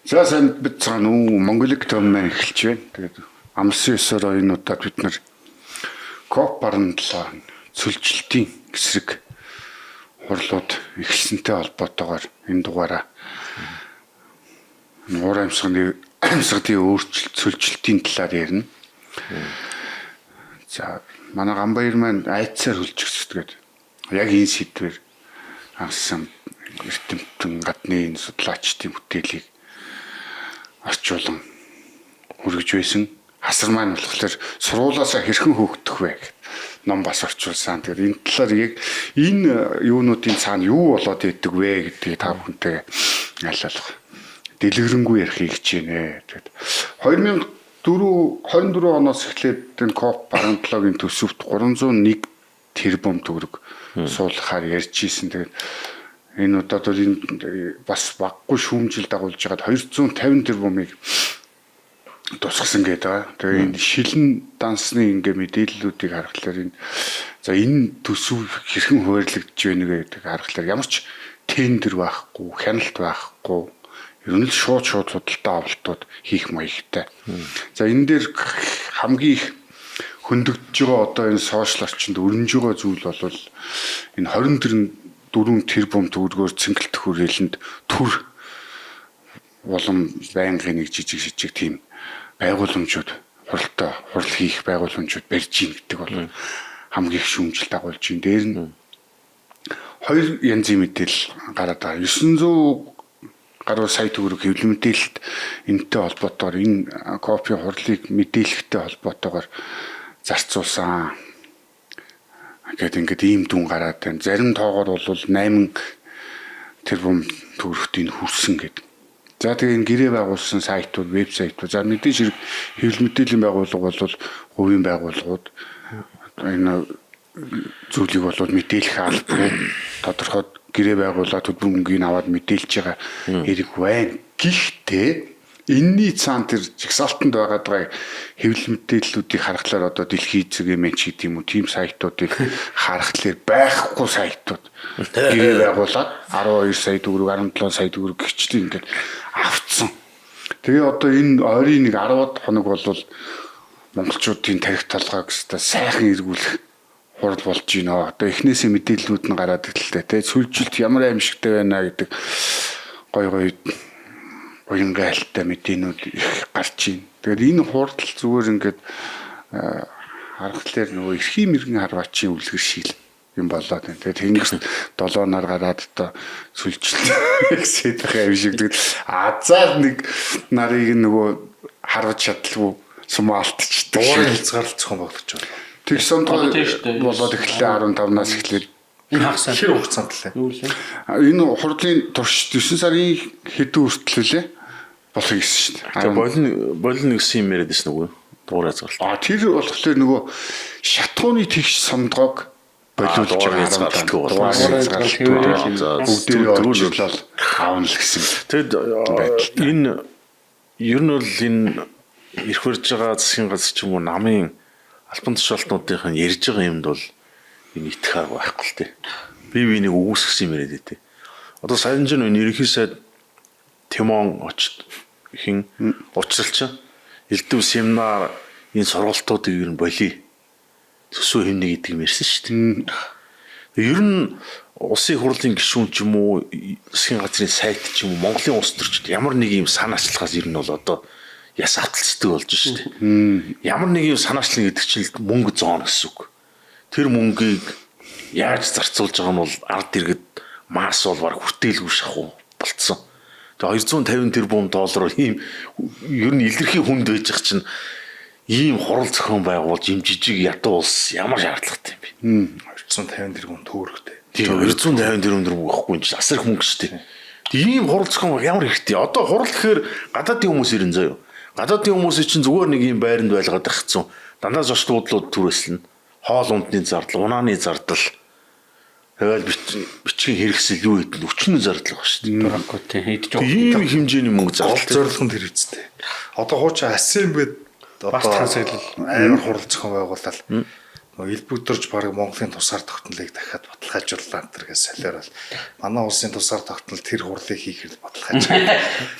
За сайн бид цаана Монголыг томьёо эхэлж байна. Тэгээд амлсан 9 оны удаад бид нар COP17 цөлжилтийн эсрэг хурлууд эхэлсэнтэй холбоотойгоор энэ дугаараа уур амьсгалын өөрчлөлт цөлжилтийн талаар ярина. За манай Ганбаяр маань айцаар хөлжчихсгээд яг энэ сэдвээр анхсан эрдэмтэн гадны судлаачдын бүтээлийг орчуулан хүргэж байсан. Хасар маань болохоор сургуулаасаа хэрхэн хөөгдөх вэ гэх ном бас орчуулсан. Тэгэхээр энэ талаар яг энэ юунуудын цаана юу болоод идэг вэ гэдгийг та бүхэнтэй яллах дэлгэрэнгүй ярих гэж байна. Тэгээд 2024 оноос эхлээд энэ COP17-гийн төсөвт 301 тэрбум төгрөг суулгахаар ярьж ийсэн. Тэгээд энэ удаад энэ бас баггүй шүүмжил дагуулж байгаад 250 тэрбумыг тусгасан гэдэг. Тэгээ энэ шилэн дансны ингээ мэдээллүүдийг харахаар энэ төсөв хэрхэн хуваарлагдж байна гэдэг харахаар ямар ч тендер байхгүй, хяналт байхгүй, ер нь л шууд худалдаа авалтууд хийх маягтай. За энэ дээр хамгийн их хөндөгдөж байгаа одоо энэ сошиал орчинд өрнөж байгаа зүйл бол энэ 24 тэрбум төгрөгөөр цэнгэлдэх хүрээлэнд төр болон байнгын нэг жижиг тийм байгууламжууд хурал хийх байгууламжууд барьж ийн гэдэг бол хамгийн их шүүмжил дагуулж ийн. Дээр нь хоёр янзын мэдээлэл гараад байгаа. 900 гаруй сая төгрөг хэвлэл мэдээлэлт энэтэй холбоотойгоор энэ копийн хурлыг мэдээлэхтэй холбоотойгоор зарцуулсан. Ингээд ийм дүн гараад байна. Зарим тоогоор бол 8 тэрбум төгрөгт энэ хүрсэн гэдэг. За тэгээ энэ гэрээ байгуулсан сайтууд, вебсайтууд, за мэдээж хэрэг хэвлэл мэдээллийн байгууллага бол хувийн байгууллагууд энэ зүйлийг бол мэдээлэх албагүй тодорхой гэрээ байгуулаад төлбөр мөнгөний аваад мэдээлж байгаа хэрэг байна. Гэхдээ энэний цаана тэр жигсаалтанд байгаа хэвлэл мэдээллүүдийг харахаар одоо дэлхийн эзэг эмч гэдэг юм уу тийм сайтуудыг харахаар байхгүй сайтууд гэрээ байгуулаад 12 сая төгрөг 17 сая төгрөг гिचтэй ингээд авцсан. Тэгээ одоо энэ ойрын нэг 10 хоног бол монголчуудын тарих талгааг сайхан эргүүлэх хурал болж байна. Одоо эхнээсээ мэдээллүүд нь гараад ирлээ. Тэгээ сүлжилт ямар аимшигтай байна гэдэг гой уянга хальтаа мэдээнүүд гарч ийн. Тэгээд энэ хурал зүгээр ингээд харахаар нөгөө эрхийн мэрэгэн харваачийн үлгэр шил юм болоод байна. Тэгээд тэнгис 7 нар гараад одоо сүлжилт гэсээд байгаа юм шиг. Тэгээд азар нэг нарыг нөгөө харваж чадлаггүй сумаалтчдаг. Дуурай хязгаарлалцхан болгож байна. Тэг сонтоо болоод эхлээ 15-наас эхлээд энэ хагасаа хэр хугацаанд лээ. Энэ хурлын турш 9 сарын хэдэн хүртэл лээ болох гэсэн шүү дээ. Болон гэсэн юм яриад байсан нөгөө дуурай хязгаарлалт. Тэр болохоор нөгөө шатхууны тэгш сондгоог болиулж байгаа бүгдээ өөрчлөл аавна л гэсэн. Тэгэд энэ ер нь бол энэ ирэх барьж байгаа засгийн газар ч юм уу намын албан тушаалтнуудын ярьж байгаа юмд бол энэ итгэх арга байхгүй л дээ. Би нэг үгүйсгсэн юм яриад дээ. Одоо саяхан ч энэ ерөнхий сайд Тимон очт хин уучралч элдв семинар энэ сургалтуудыг ер нь болий төсөө хэмнэ гэдэг юм ярьсан шүү дээ. Ер нь улсын хурлын гишүүн ч юм уу засгийн газрын сайт ч юм уу Монголын улс төрчид ямар нэг юм санаачлахаас ер нь бол одоо яс аталцдаг болж шүү дээ. Ямар нэг юм санаачлал гэдэг чинь мөнгө зооно гэсэн үг. Тэр мөнгийг яаж зарцуулж байгаа нь бол ард иргэд масс бол баг хүртээлгүй шахуу болцсон. Тэгээ 250 тэрбум доллар ийм ер нь илэрхий хүнд байж байгаа чинь ийм хурал зохион байгуулж ийм жижиг ядуу улс ямар шаардлагатай юм бэ? 250 тэрбум төгрөгтэй. Тийм 250 тэрбум гэхгүй энэ асар их мөнгө шүү дээ. Ийм хурал зохион ямар хэрэгтэй? Одоо хурал гэхээр гадаадын хүмүүс ирэн заяа. Гадаадын хүмүүсийн чинь зүгээр нэг юм байранд байлгаад ахцсан. Дандаа зочлуудлууд түрээслэн. Хоол ундны зардал, унааны зардал. Тэгэл бичгийн хэрэгсэл юу гэдэг нь өчнөө зардал баг шүү дээ. Баггүй тийм хийдэж байгаа. Ийм хэмжээний мөнгө зардал. Зорилгонд хэрэгцтэй. Одоо хуучин ассемблед одоо амар хурал зохион байгуулалт элбэгдэрж баг Монголын тусгаар тогтнолыг дахиад батлах баталгаажууллаа гэж солиорол манай улсын тусгаар тогтнол тэр хурлыг хийхээр баталгааж.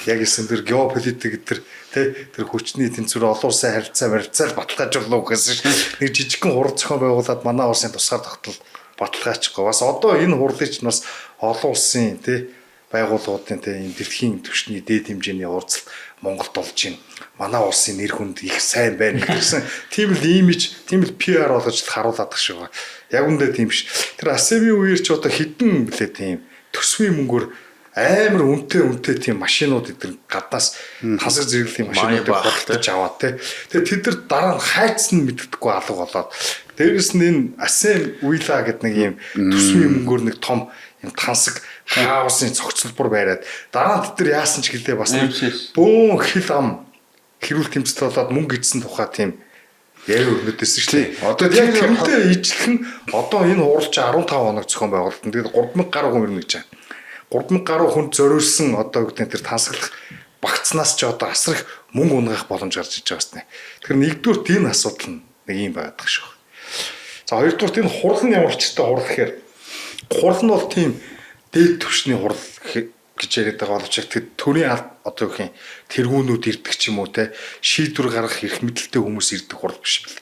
Яг гэсэн тэр геополитик тэр хүчний тэнцвэр олон улсын харилцаа баталгаажуулах гэсэн шүү. Нэг жижигхэн хурал зохион байгуулад манай улсын тусгаар тогтнол баталгаачихгүй. Бас одоо энэ хурлыг ч бас олон улсын байгууллагуудын энэ дэлхийн түвшний дээд хэмжээний уулзалт Монголд болж байна. Манай улсын нэр хүнд их сайн байна гэсэн тийм л имиж, тийм л PR болгож харуулдаг шүү. Яг үндэ тийм биш. Тэр ASEAN-ийн үеэр ч одоо хідэн блэ тийм төсвийн мөнгөөр амар үнэтэй тийм машинууд эдгээр гаднаас тасаг зэрэглэлийн машинуудыг бодолтож аваад тэгээ тэд нар дараа нь хайцсан мэддэггүй алга болоод дээрээс нь энэ ASEAN Willa гэдэг нэг юм төсвийн мөнгөөр нэг том юм тансаг хаусын цогцлбор байраад дараа нь тэд нар яасан ч гэлээ бас бөөн хил ам хэрүүл тэмцэл болоод мөнгө идсэн тухай тийм яг өрнөдөөсөн шүү дээ. Одоо яг тэрнтэй ижлэх нь одоо энэ хуралч 15 хоног зохион байгуулалт. Тэгээд 3000 гаруй хүн ирнэ гэж байна. 3000 гаруй хүнд зориулсан одоо гэдэг тэр тансаглах багцнаас ч одоо асар их мөнгө унгаах боломж гарч иж байгаа байна. Тэгэхээр нэгдүгээр энэ асуудал нь нэг юм байдаг шүү. За хоёрдугаар энэ хурал нь ямар ч хэвээр хурал гэхээр хурал нь бол тийм дээд түвшний хурал гэж яриад байгаа боловч тэр төрийн одоо юу гэх юм тэргүүнүүд ирдэг ч юм уу шийдвэр гаргах эрх мэдэлтэй хүмүүс ирдэг хурал биш бэл.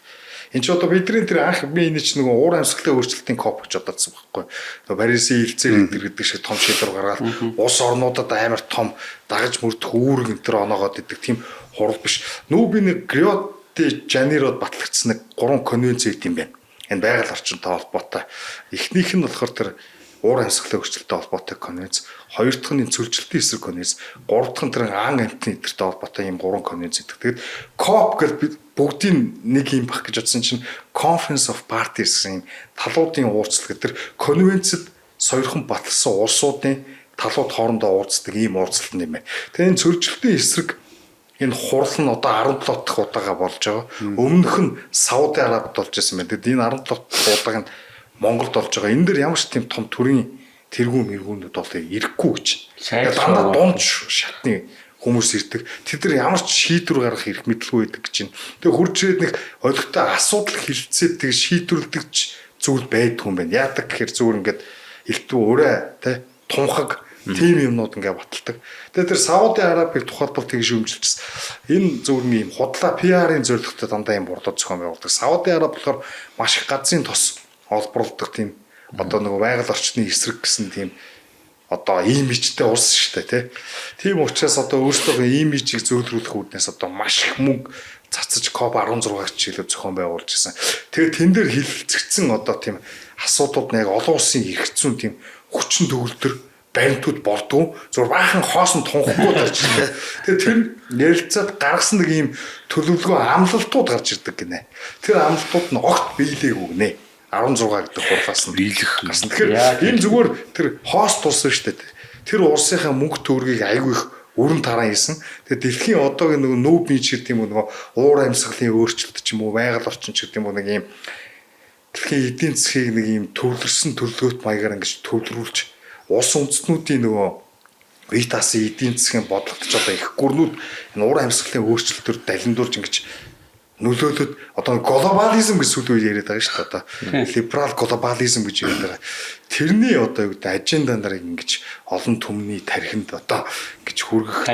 Энд ч одоо бидний тэр анх би энэ ч нэг уур амьсгалын өөрчлөлтийн коп гэж бодсон байхгүй. Парисын хилцээр гэдэг шиг том шийдвэр гаргаад улс орнуудад амар том дагаж мөрдөх үүрэг энэ төр оноогоод идэг тийм хурал биш. Нүү би нэг Рио де Жанейрод батлагдсан нэг 3 конвенц юм байна. Энэ байгаль орчинтой холбоотой. Эхнийх нь болохоор тэр уур амьсгалын өөрчлөлттэй холбоотой конвенц, хоёр дахь нь цөлжилтийн эсрэг конвенц, гурав дахь нь тэр ан амьтны эдгэртэй холбоотой юм 3 конвенц гэдэг. Тэгээд COP гэдэг бүгдийн нэг юм бах гэж бодсон чинь Conference of Parties гэсэн талуудын уулзалт гэдэг. Тэр конвенцэд сойрхон баталсан улсуудын талууд хоорондоо уулздаг ийм уулзалт юм байна. Тэгээд энэ цөлжилтийн эсрэг энэ хурал нь одоо 17 дахь удаага болж байгаа. Өмнөх нь Сауди Арабид болж байсан байна. Тэгээд энэ 17 дахь удааг нь Монголд болж байгаа. Энэ дэр ямар ч тийм том төрийн тэргүүнүүд бол ирэхгүй гэж. Дандаа дунд шатны хүмүүс ирдэг. Тэд нар ямар ч шийдвэр гаргах эрх мэдэлгүй байдаг гэж байна. Тэгээ хурж ирээд нэг олигтой асуудал хилцээд тэг шийдвэрлэдэг зүйл байдгүй юм байна. Яадаг гэхээр зүгээр ингээд элтүү өрөө тунхаг тийм юмнууд ингээд баталдаг. Тэгээ тэр Сауди Арабыг тухайлбал тэгж өмжилчихсэн. Энэ зүгээр юм худлаа PR-ын зорилготой дандаа юм борлоод зохион байгуулдаг. Сауди Араб болохоор маш их газрын тос олборлдог тийм одоо нэг байгаль орчны эсрэг гэсэн тийм одоо имижтэй улс шүү дээ тийм учраас одоо өөрсдөө имижийг зөөлрүүлэх үүднээс одоо маш их мөнгө цацаж COP 16-г чиглэл зохион байгуулж ирсэн. Тэгээд тэн дээр хилцэгдсэн одоо тийм асуудууд нь яг олон улсын эрх зүйн тийм хүчин төгөлдөр баримтууд болдгоо зур баахан хоосон тунхаггүй тарч байна. Тэгээд тэр ярилцаад гаргасан нэг ийм төлөвлөгөө амлалтууд гарч ирдэг гинэ. Тэр амлалтууд нь огт биелээгүй гинэ. 16 гэдэг хурлаас нь биелэх гарсан. Тэгэхээр энэ зүгээр тэр хост улс шүү дээ. Тэр улсынхаа мөнгө төгрөгийг айгүй их өрн таран хийсэн. Тэгээд дэлхийн одоогийн нөгөө нүүб бий ч гэдэг юм уу нөгөө уур амьсгалын өөрчлөлт ч юм уу байгаль орчин ч гэдэг юм уу нэг юм дэлхийн эдийн засгийг нэг юм төвлөрсөн төлөвлөгөөт маягаар ингэж төвлөрүүлж улс үндэстнүүдийн нөгөө Витасын эдийн засгийн бодлогот ч одоо их гүрнүүд энэ уур амьсгалын өөрчлөлтөөр далиндуулж ингэж нөлөөлөд одоо глобализм гэж сүүл үед яриад байгаа шүү дээ. Одоо либерал глобализм гэж яриад байгаа. Тэрний одоо юу гэдэг ажендаа нарыг ингэж олон түмний тархинд одоо гэж хүргэх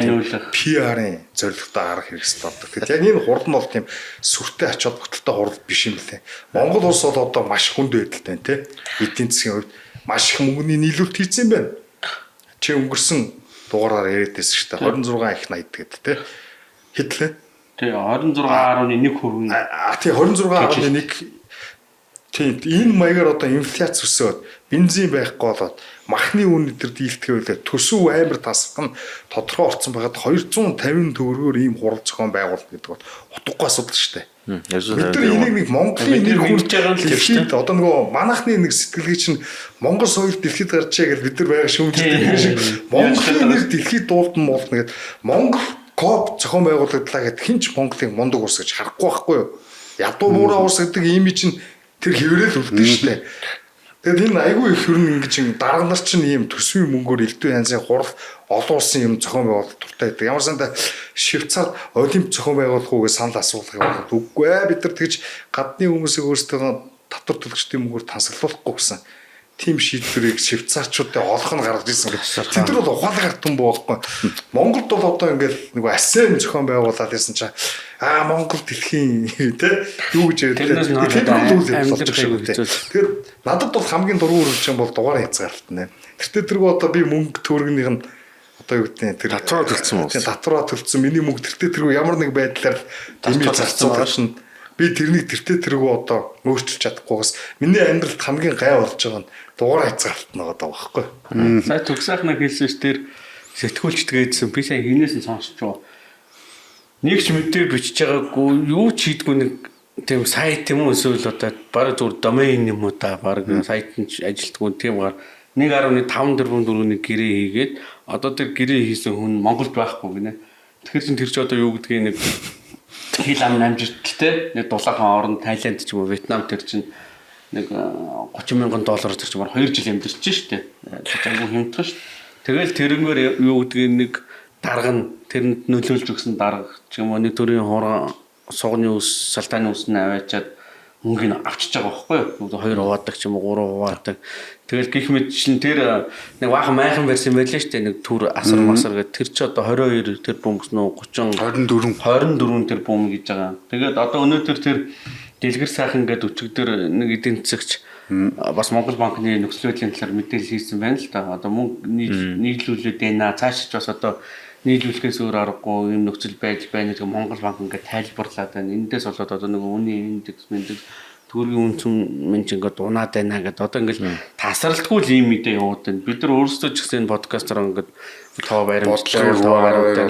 PR-ын зорилготой арга хэрэгсэл болдог. Тэгэхээр яг энэ хурал нь бол тийм сүртэй ач холбогдолтой хурал биш юм лээ. Монгол улс бол одоо маш хүнд байдалтай тийм эдийн засгийн хувьд маш их мөнгөний нийлүүлэлт хийсэн байна. Чи өнгөрсөн дугаараар яриад байсан шүү дээ. 26 их 80 гэдэг тийм хэтлээ. Тэгээ 26.1 хүргэн. Тий 26.1 тийм энэ маягаар одоо инфляц өсөөд бензин байхгүй болоод махны үн өдр дийлдэхээ төсөв амар тасах нь тодорхой орцсон байгаад 250 төгрөгөөр ийм хурал зохион байгуулалт гэдэг бол утгагүй асуудал шүү дээ. Бид нар энийг нэг Монголын нэр хүнд байгаа л тийм одоо нөгөө манайхны нэг сэтгэлгээ чинь Монгол соёл дэлхийд гарчаа гэж бид нар байгаа шүүмжлдэг шиг Монголын нэр дэлхийд дуулдан муулна гэдэг Монгол COP зохион байгуулагдлаа гэд хинч Монголыг мундаг улс гэж харахгүй байхгүй юу? Ядуу муурай улс гэдэг имиж нь тэр хэврэл үлдэн штэ. Тэгээд энэ айгүй их хөрн ингэж дарга нар чинь ийм төсвийн мөнгөөр элдв янзын хурал олон улсын юм зохион байгуулалт дуртай байдаг. Ямар санда Швейцарт олимп зохион байгуулах уу гэж санал асуулгыг болгоод үгүй ээ бид нар тэгж гадны хүмүүсийг өөрсдөө татвар төлөгчдийн мөнгөөр тансаглуулахгүй гэсэн. тийм шийдвэрийг швейцарчуудад олох нь гаргаж ирсэн гэдэг. Тэд нар бол ухаалаг артан болохгүй. Монголд бол одоо ингээл нөгөө ASEAN зохион байгуулаад ирсэн чинь Монгол дэлхийн тий юу гэж ярьдаг. Тэгэхээр надад бол хамгийн дургүй үргэлж юм бол дугаар хязгаарлалт нэ. Тэртээ тэргүй одоо би мөнгө төгрөгнийх нь одоо юу гэдэг тэр татвараа төлсөн үү? Татвараа төлсөн миний мөнгө тэртээ тэргүй ямар нэг байдлаар дэмий зарцсан байгаа шин. Би тэрнийг тэртээ тэргүй одоо өөрчилж чадахгүйгээс миний амьдралд хамгийн гай болж байгаа нь дугаар хязгаарлалт нэг одоо байхгүй. Сая төгсөөхнө хэлсэн ш тэр сэтгүүлчдгээдсэн би сая хинээс нь сонсч байгаа. Нэг ч мэдээ бичиж байгаагүй юу ч хийдгүй нэг тийм сайт юм уу эсвэл одоо баг зүгээр домен юм уу та баг сайт нь ажилтгүй тийм гар 1.5 тэрбум төгрөгийн гэрээ хийгээд одоо тэр гэрээ хийсэн хүн Монголд байхгүй гинэ. Тэгэхээр чин тэр чи одоо юу гэдгийг нэг хил ам амжилттай нэг дулаахан орнд Тайланд ч юм уу Вьетнам тэр чинь нэг $30,000 зэрэг чимээр 2 жил амьдарч штэ. Айгу хямдхан штэ. Тэгэл тэрнгээр юу гэдгийг нэг дарга нь тэрэнд нөлөөлж өгсөн дарга ч юм уу нэг төрлийн хуран сугны ус салтааны усны аваачаад мөнгөний авчиж байгаа байхгүй юу? 2 хуваадаг ч юм уу 3 хуваадаг. Тэгэл гих мэдчлэн тэр нэг баахан майхан барьсан байлаа штэ нэг төр асар масар гэдэг тэр чи одоо 22 тэрбум гэсэн үү 30 24 тэрбум гэж байгаа. Тэгээд одоо өнөөдөр тэр дэлгэр сайхан гэдэг өчигдөр нэг эдийн засагч бас Монгол банкны нөхцөл байдлын талаар мэдээлэл хийсэн байна л да. Одоо мөнгө нийлүүлээд байна. Цааш ч бас одоо нийлүүлэхээс өөр аргагүй юм нөхцөл байдал байна гэх Монгол банк ингээд тайлбарлаад байна. Эндээс болоод одоо нэг үнийн индекс мэндекс төгрөгийн үнцэн мэн ч ингээд унаад байна гэдэг. Одоо ингээд тасралтгүй л ийм мэдээ яваад байна. Бид нар өөрсдөө ч гэсэн подкастаар ингээд тоо баримтлал 12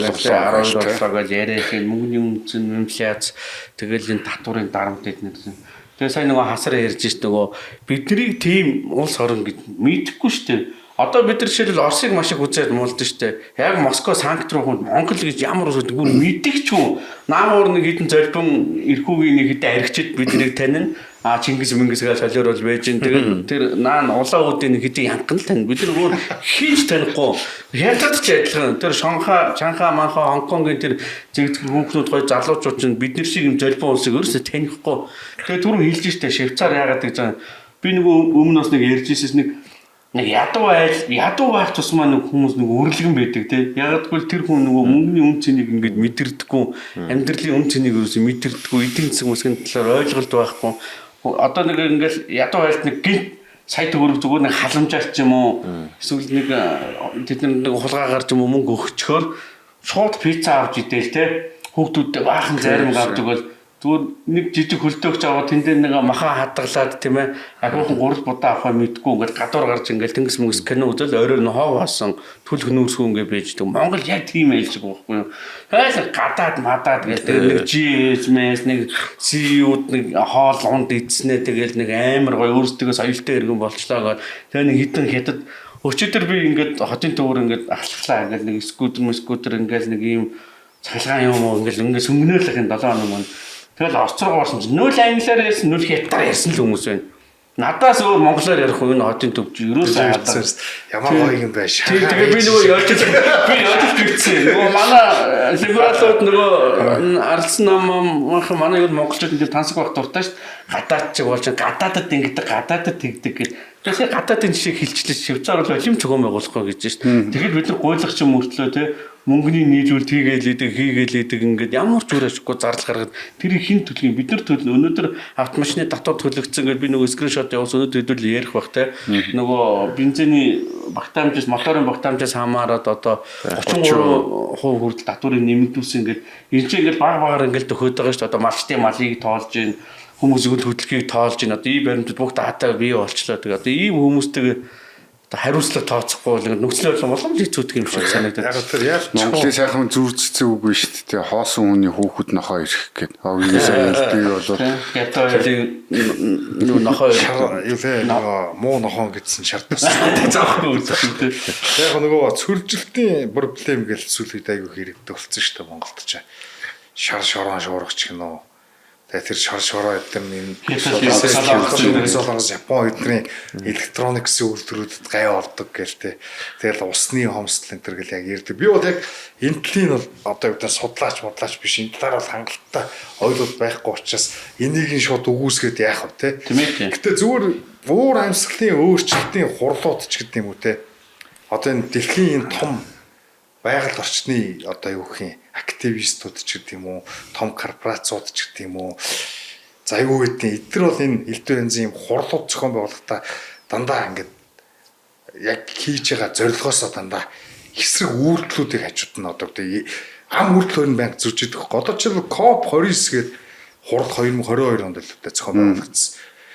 гэж яриад мөнгөний үнцэн инфляц тэгэл энэ татварын дарамт эднэрсэн. Тэгээ сайн нөгөө хасараа ярьж шít нөгөө биднийг тийм улс орн гэж мэдхгүй штэ. Одоо бид нар жишээл Оросыг маш их үзээд муулж штэ. Яг Москва Санкт руу хүнд Монгол гэж ямар үгүй мэддэг ч юм. Наамуур нэг хитэн золбон эрхүүгийн нэг хитэн аригчид биднийг танина. Чингис Мингисгээ солиор бол байж ин тэгээд тэр наан улаан үдийн хитэн янхан л тань. Бид нар өөр хийж танихгүй. Хятад ч адилхан. Тэр Шанхай манхаа Хонконгийн тэр зэгцэг хүүхнүүд гой залуучууд чинь бид нар шиг юм золбон улсыг өөрөөсөө танихгүй. Тэгээд түрүү хэлж штэ Швейцар яагаад гэж би нөгөө өмнө бас нэг ярьж ирсэн нэг ядуу байх тусмаа нэг хүмүүс нэг өрлөгөн байдаг тий. Ягдгүй тэр хүн нөгөө мөнгөний үн цэнийг ингээд мэдэрдэггүй, амьдралын үн цэнийг юусэн мэдэрдэггүй, эдийн засгийн хүмүүсийн талаар ойлголт байхгүй. Одоо нэг ингээд ядуу байлт нэг гинт сая төгрөг зүгээр нэг халамжаар ч юм уу эсвэл нэг тэд нэг хулгаагаар ч юм уу мөнгө өгчхөөр шууд пицца авч идэл тий. Хүүхдүүдтэй баахан зарим авдаг бол зүгээр нэг жижиг хөлтөөгч аваад тэндээ нэг маха хадгалаад тийм ээ агуухан 3 будаа авахаа мэдгүй ингээд гадуур гарч ингээд тэнгис мөнгөс кино үзэл оройр нь хов хасан түл хөнөөсгөө ингээд байждаг. Монгол яг тийм ээлжиг байхгүй юу. Хайл гадаад мадаад гэдэг нэг GS-мэс нэг CEO-д нэг хоол унд идснэ тэгэл нэг амар гоё өөрсдөө соёлтой иргэн болчлоо гэдэг. Тэгээ нэг хитэн хятад өчигдөр би ингээд хотын төвөр ингээд ахлахлаа ингээд нэг скутер ингээд нэг ийм цахилгаан юм уу ингээд сүмгнөөлөх энэ 7 хоног мөн. Тэгэл орцроо орсон чинь нөл англиар ярьсан нөл хятадаар ярьсан л хүмүүс байна. Надаас өөр монголоор ярих уу энэ хотын төвч ерөөсөө хадаа. Ямар гоё юм бэ шаа. Тэгээ би нөгөө явж ирсэн. Нөгөө манай либералууд нөгөө ардсан нам манай юу монголчууд ингэ тансаг байх дуртай шүү. Гадаад ч болж гадаадад ингэдэг гадаадад тэгдэг гэдэг. Тэгэхээр гадаадын жишээ хэлчихлээ Швейцар бол олимп зохион байгуулахгүй гэж шүү. Тэгэхээр бид нар гуйлагч юм мөртлөө те мөнгөний нийлүүл хийгээл идэг ингээд ямар ч үр ашиггүй зардал гаргаад тэрийг хин төлөв бид нар төлнө өнөөдөр автомашины татвар төлөгдсөн гэж би нөгөө скриншот явуулсан өнөөдөр хэдүүл ярих бах те нөгөө бензиний багтаамжаас моторын багтаамжаас хамаарат одоо 33% хүртэл татварыг нэмэгдүүлсэн ингээд энэ чинь ингээд баг ингээд төхөд байгаа шүү дээ одоо малчтын малыг тоолж гин хүмүүс өгөл хөдөлгөөийг тоолж гин одоо ийм баримтууд бүгд хатаа бий болчлоо тэгээ одоо ийм хүмүүстэйгээ хариуцлага тооцохгүй л нөхцөл байдал боломж хэцүүдэг юм шиг санагдаад. Яг тэр яаж Монголын сайхан зүрцсэн үг биш шүү дээ. Хоосон хүний хүүхэд нохоо ирэх гэдэг. Оогийнхээ ялдгийг болоод ятаа нохоо юу вэ? Муу нохоо гэдсэн шаардсан. заахгүй үзсэн. Яг нөгөө цөржилтийн проблем гэж сүлээд айгүй хэрэгтэй болсон шүү дээ Монголд ч. Шар шорон шуургач гинөө. Тэр шороо эдгээр юм Солонгос, Япон эдний электрониксын үйлдвэрүүдэд гай ордог гэл тэ. Тэгэл усны хомсдол энэ төр гэл яг ярьдаг. Би бол яг энэ талын бол одоо юу гэдэг судлаач биш энэ талаар бол хангалттай ойлголт байхгүй учраас энийг нь шууд үгүйсгээд яах вэ те. Гэтэ зүгээр уур амьсгалын өөрчлөлтийн хурлууд ч гэдэг юм уу те. Одоо энэ дэлхийн энэ том байгаль орчны одоо юу гэх юм активистууд ч гэдэг юм уу, том корпорациуд ч гэдэг юм уу. За юу гэдэг эдгээр бол энэ элдв янзын юм хурлууд зохион байгуулалтаа дандаа ингээд яг хийж байгаа зорилгоосоо дандаа эсрэг үйлдэлүүдийг хажууд нь одоо гэдэг ам үйлдэл хөрн банк зурж идэх хөөх. Одоо жишээл COP 29 гээд хурал 2022 онд л үүтэ зохион байгуулагдсан.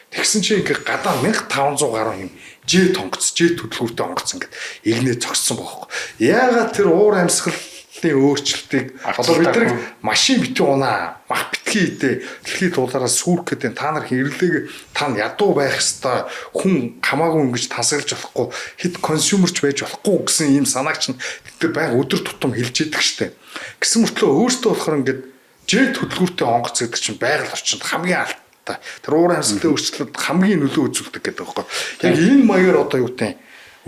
Тэгсэн чинь ингээд гадаа 1500 гаруй юм Ж төлөвлөгөөтэй онгоцсон ингээд игнээ зогссон байхгүй. Яагаад тэр уур амьсгалын өөрчлөлтийг одоо бид нар машин битгий унаа, мах битгий идэ, дэлхийд дуулаараа сүрх гэдэг та нар хэрэглээг та ядуу байх ёстой, хүн хамаагүй ингэж тасгалж болохгүй, хэд консюмерч байж болохгүй гэсэн ийм санааг чинь тэр байнга өдөр тутам хэлж яадаг штэ. Гэсэн мөртлөө өөртөө болохоор ингээд Ж төлөвлөгөөтэй онгоц гэдэг чинь байгаль орчинд хамгийн алт тэр уур амьсгалын өөрчлөлт хамгийн нөлөө үзүүлдэг гэдэг байхгүй. Яг энэ маягаар одоо юу гэдэг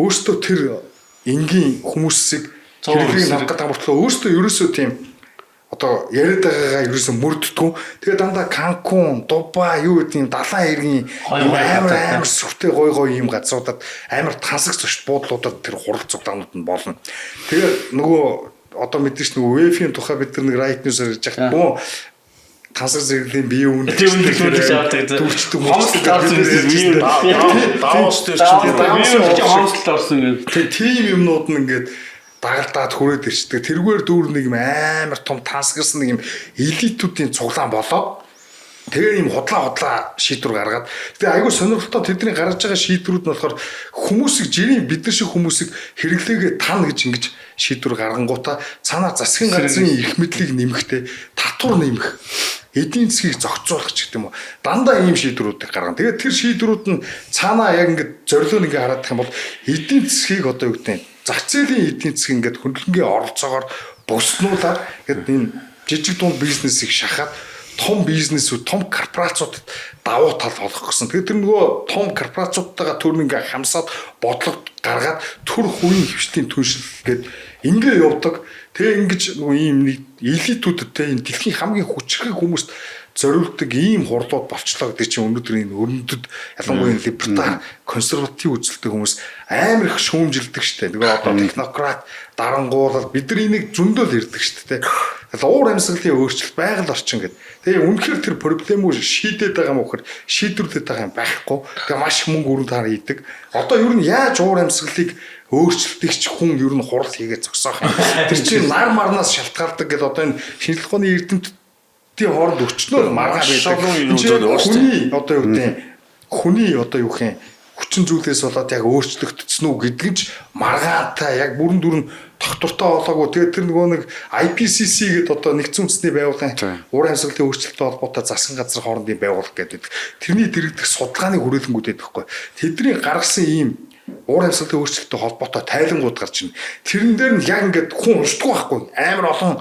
өөртөө тэр энгийн хүмүүсийг хэрэглийг авах гэдэг мөртлөө өөртөө ерөөсөө тийм одоо яриад байгаагаа ерөөсөө мөрддгүү. Тэгээ дандаа Канкун, Дубай юу гэдэг юм далайн иргэн амар сүхтэй гой юм газруудад амар тансаг зочд буудлуудад тэр хурал цуглаанууд нь болно. Тэгээ нөгөө одоо мэдээж нөгөө ВФ-ийн тухай бид нар нэг Right News-аар ярьж байгаа боо тансаг зэрэглэлийн бие үнэ төвлөрүүлж авдаг. Төвчдөг тийм юмнууд нь ингээд дагалдаад хүрээд ирчдэг. Тэргээр дүүр нэг юм амар том тансагсан нэг юм элитүүдийн цуглаан болоод тэгээ юм худлаа шийдвэр гаргаад тэгээ айгүй сонирхолтой тэдний гаргаж байгаа шийдвэрүүд нь болохоор хүмүүсийг жирийн бид нар шиг хүмүүсийг хэрэглээгээ тань гэж ингэж шийдвэр гаргангуудаа цаанаа засгийн газрын эрх мэдлийг нэмэхтэй татвар нэмэх эдийн засгийг зохицуулах ч гэдэг юм уу дандаа ийм шийдвэрүүдийг гаргана. Тэгээд тэр шийдвэрүүд нь цаанаа яг ингэж зорилгоо ингээ хараад их юм бол эдийн засгийг одоо юу гэдэг нь зах зээлийн эдийн засаг ингээд хөндлөнгийн оролцоогоор буснуулаад гэдэг энэ жижиг дунд бизнесийг шахаад том бизнесүүд, том корпорациудад давуу тал олох гэсэн. Тэгэхээр тэр нөгөө том корпорациудтайгаа төрн ингээ хамсаад бодлого гаргаад төр хувийн хвшлийн түншил гээд ингээ явдаг. Тэгээ ингэж нөгөө ийм нэг элитүүдтэй энэ дэлхийн хамгийн хүчрхэг хүмүүст зориулдаг ийм хурлууд болчлоо гэдэг чинь өнөөдөр энэ өрнөдөд ялангуяа либертар консерватив үзэлтэй хүмүүс амар их шүүмжилдэг штэ. Тэгээ одоо технократ дарангуулал бид нар энийг зөндөл ирдэг штэ. Тэгээ уур амьсгалын өөрчлөлт байгаль орчин гэдэг. Тэгээ үнэхээр тэр проблемыг шийдээд байгаа юм уу гэхээр шийдвэрлээд байгаа юм байхгүй. Тэгээ маш их мөнгө өрөнд хараа идэг. Одоо ер нь яаж уур амьсгалыг өөрчлөлтийг ч хүн ер нь хурал хийгээд зогсоох юм. Тэр чинь нар марнаас шалтгаалдаг гэдэг одоо энэ шинжлэх ухааны эрдэмтдийн хооронд өчнөө маргааш байдаг. Хүний одоо юу гэдэг хүний одоо юу гэх юм хүчин зүйлээс болоод яг өөрчлөгдсөн үү гэдгийг ч маргаантай яг бүрэн дүрэн тогтвортой болоогүй. Тэгээд тэр нөгөө нэг IPCC гэдэг одоо нэгдсэн үндэсний байгууллагын уур амьсгалын өөрчлөлттэй холбоотой засгийн газрын хоорондын байгууллага гэдэг. Тэрний дэргэдэх судалгааны хүрээлэнгүүд байдаг хгүй. Тэдний гаргасан ийм уур амьсгалын өөрчлөлттэй холбоотой тайлангууд гарч ирнэ. Тэрэн дээр нь яг ингээд хүн уншдаг байхгүй. Амар олон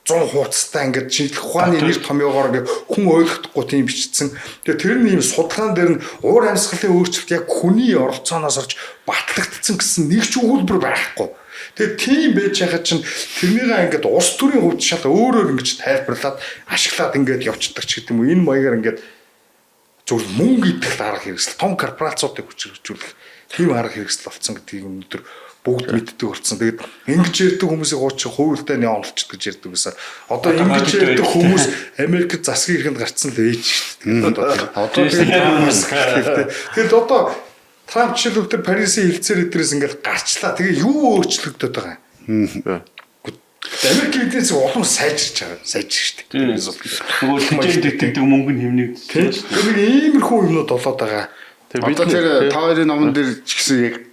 100 хуудастай ингээд шинжлэх ухааны нэр томьёогоор ингээд хүн ойлгохдохгүй тийм бичсэн. Тэгээ тэр нь ийм судалгаан дээр нь уур амьсгалын өөрчлөлт яг хүний оролцооноос орж батлагдсан гэсэн нэг ч өгүүлбэр байхгүй. Тэгээ тийм байж байгаа чинь тэрнийгээ ингээд улс төрийн хувьд шал өөрөөр ингэж тайлбарлаад ашиглаад ингээд явцдаг ч гэдэг юм уу. Энэ маягаар ингээд зөвхөн мөнгө идэх арга хэрэгсэл том корпорациудыг хүчрхэгжүүлэх тийм арга хэрэгсэл болсон гэдгийг өнөөдөр бүгд мэддэг болсон. Тэгээд ингэж ярьдаг хүмүүсийг уучих хуйлтаа неонлч гэж ярьдаг гэсэн. Одоо ингэж ярьдаг хүмүүс Америкт засгийн эрхэнд гарцсан л ээж шүү дээ. Тэгээд одоо Трамп жишээлбэл тэр Парисын хэлцээр эдрээс ингээд гарчлаа. Тэгээ юу өөрчлөгдөд байгаа юм. Америкийн эдийн засаг улам сайжирч байгаа. Сайжирч шүү дээ. Нөгөө хэмжээнд дэвтдэг мөнгө нь хэмнэгдсэн шүү дээ. Тэр иймэрхүү юмнууд болоод байгаа. Одоо тэр та хоёрын номон дээр ч гэсэн яг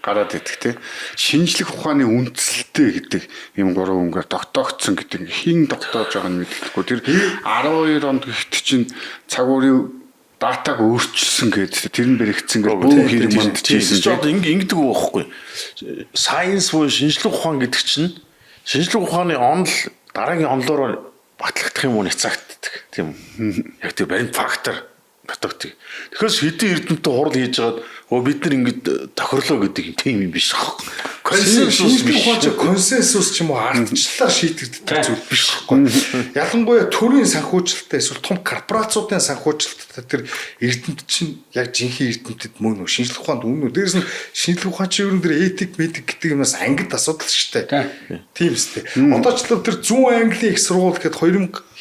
гараад идэх те шинжлэх ухааны үндсэлтэй гэдэг юм гурван өнгөөр тогтоогдсон гэдэг хин тогтоож байгааг нь мэдэхгүй тэр 12 онд гэхэд чинь цаг уурын датаг өөрчилсөн гэдэг тэр нь бэрэгдсэн гэдэг бүх хэрэг мандчихсэн чинь одоо ингэдэг байхгүй сайенс буюу шинжлэх ухаан гэдэг чинь шинжлэх ухааны онол дараагийн онолоор батлагдах юм уу нэг цагт дутагддаг. Тийм үү? Яг тэр баримт фактор дутагддаг. Тэгэхээр хэдийн эрдэмтэн хурал хийж байгаад бид нар ингэж тохирлоо гэдэг юм тийм юм биш аахгүй. Консенсус биш. Консенсус ч юм уу ардчлалаар шийдэгддэг зүйл биш байхгүй. Ялангуяа төрийн санхүүжилттэй эсвэл том корпорациудын санхүүжилттэй тэр эрдэмт чинь яг жинхэнэ эрдэмтэд мөн үү шинжлэх ухаанд үнэн үү. Дээрээс нь шинжлэх ухаан чинь ерөн тэр этик медик гэдэг юмнаас ангид асуудал шүү дээ. Тийм үстэй. Одоо ч л тэр зүүн Английн их сургууль гэхэд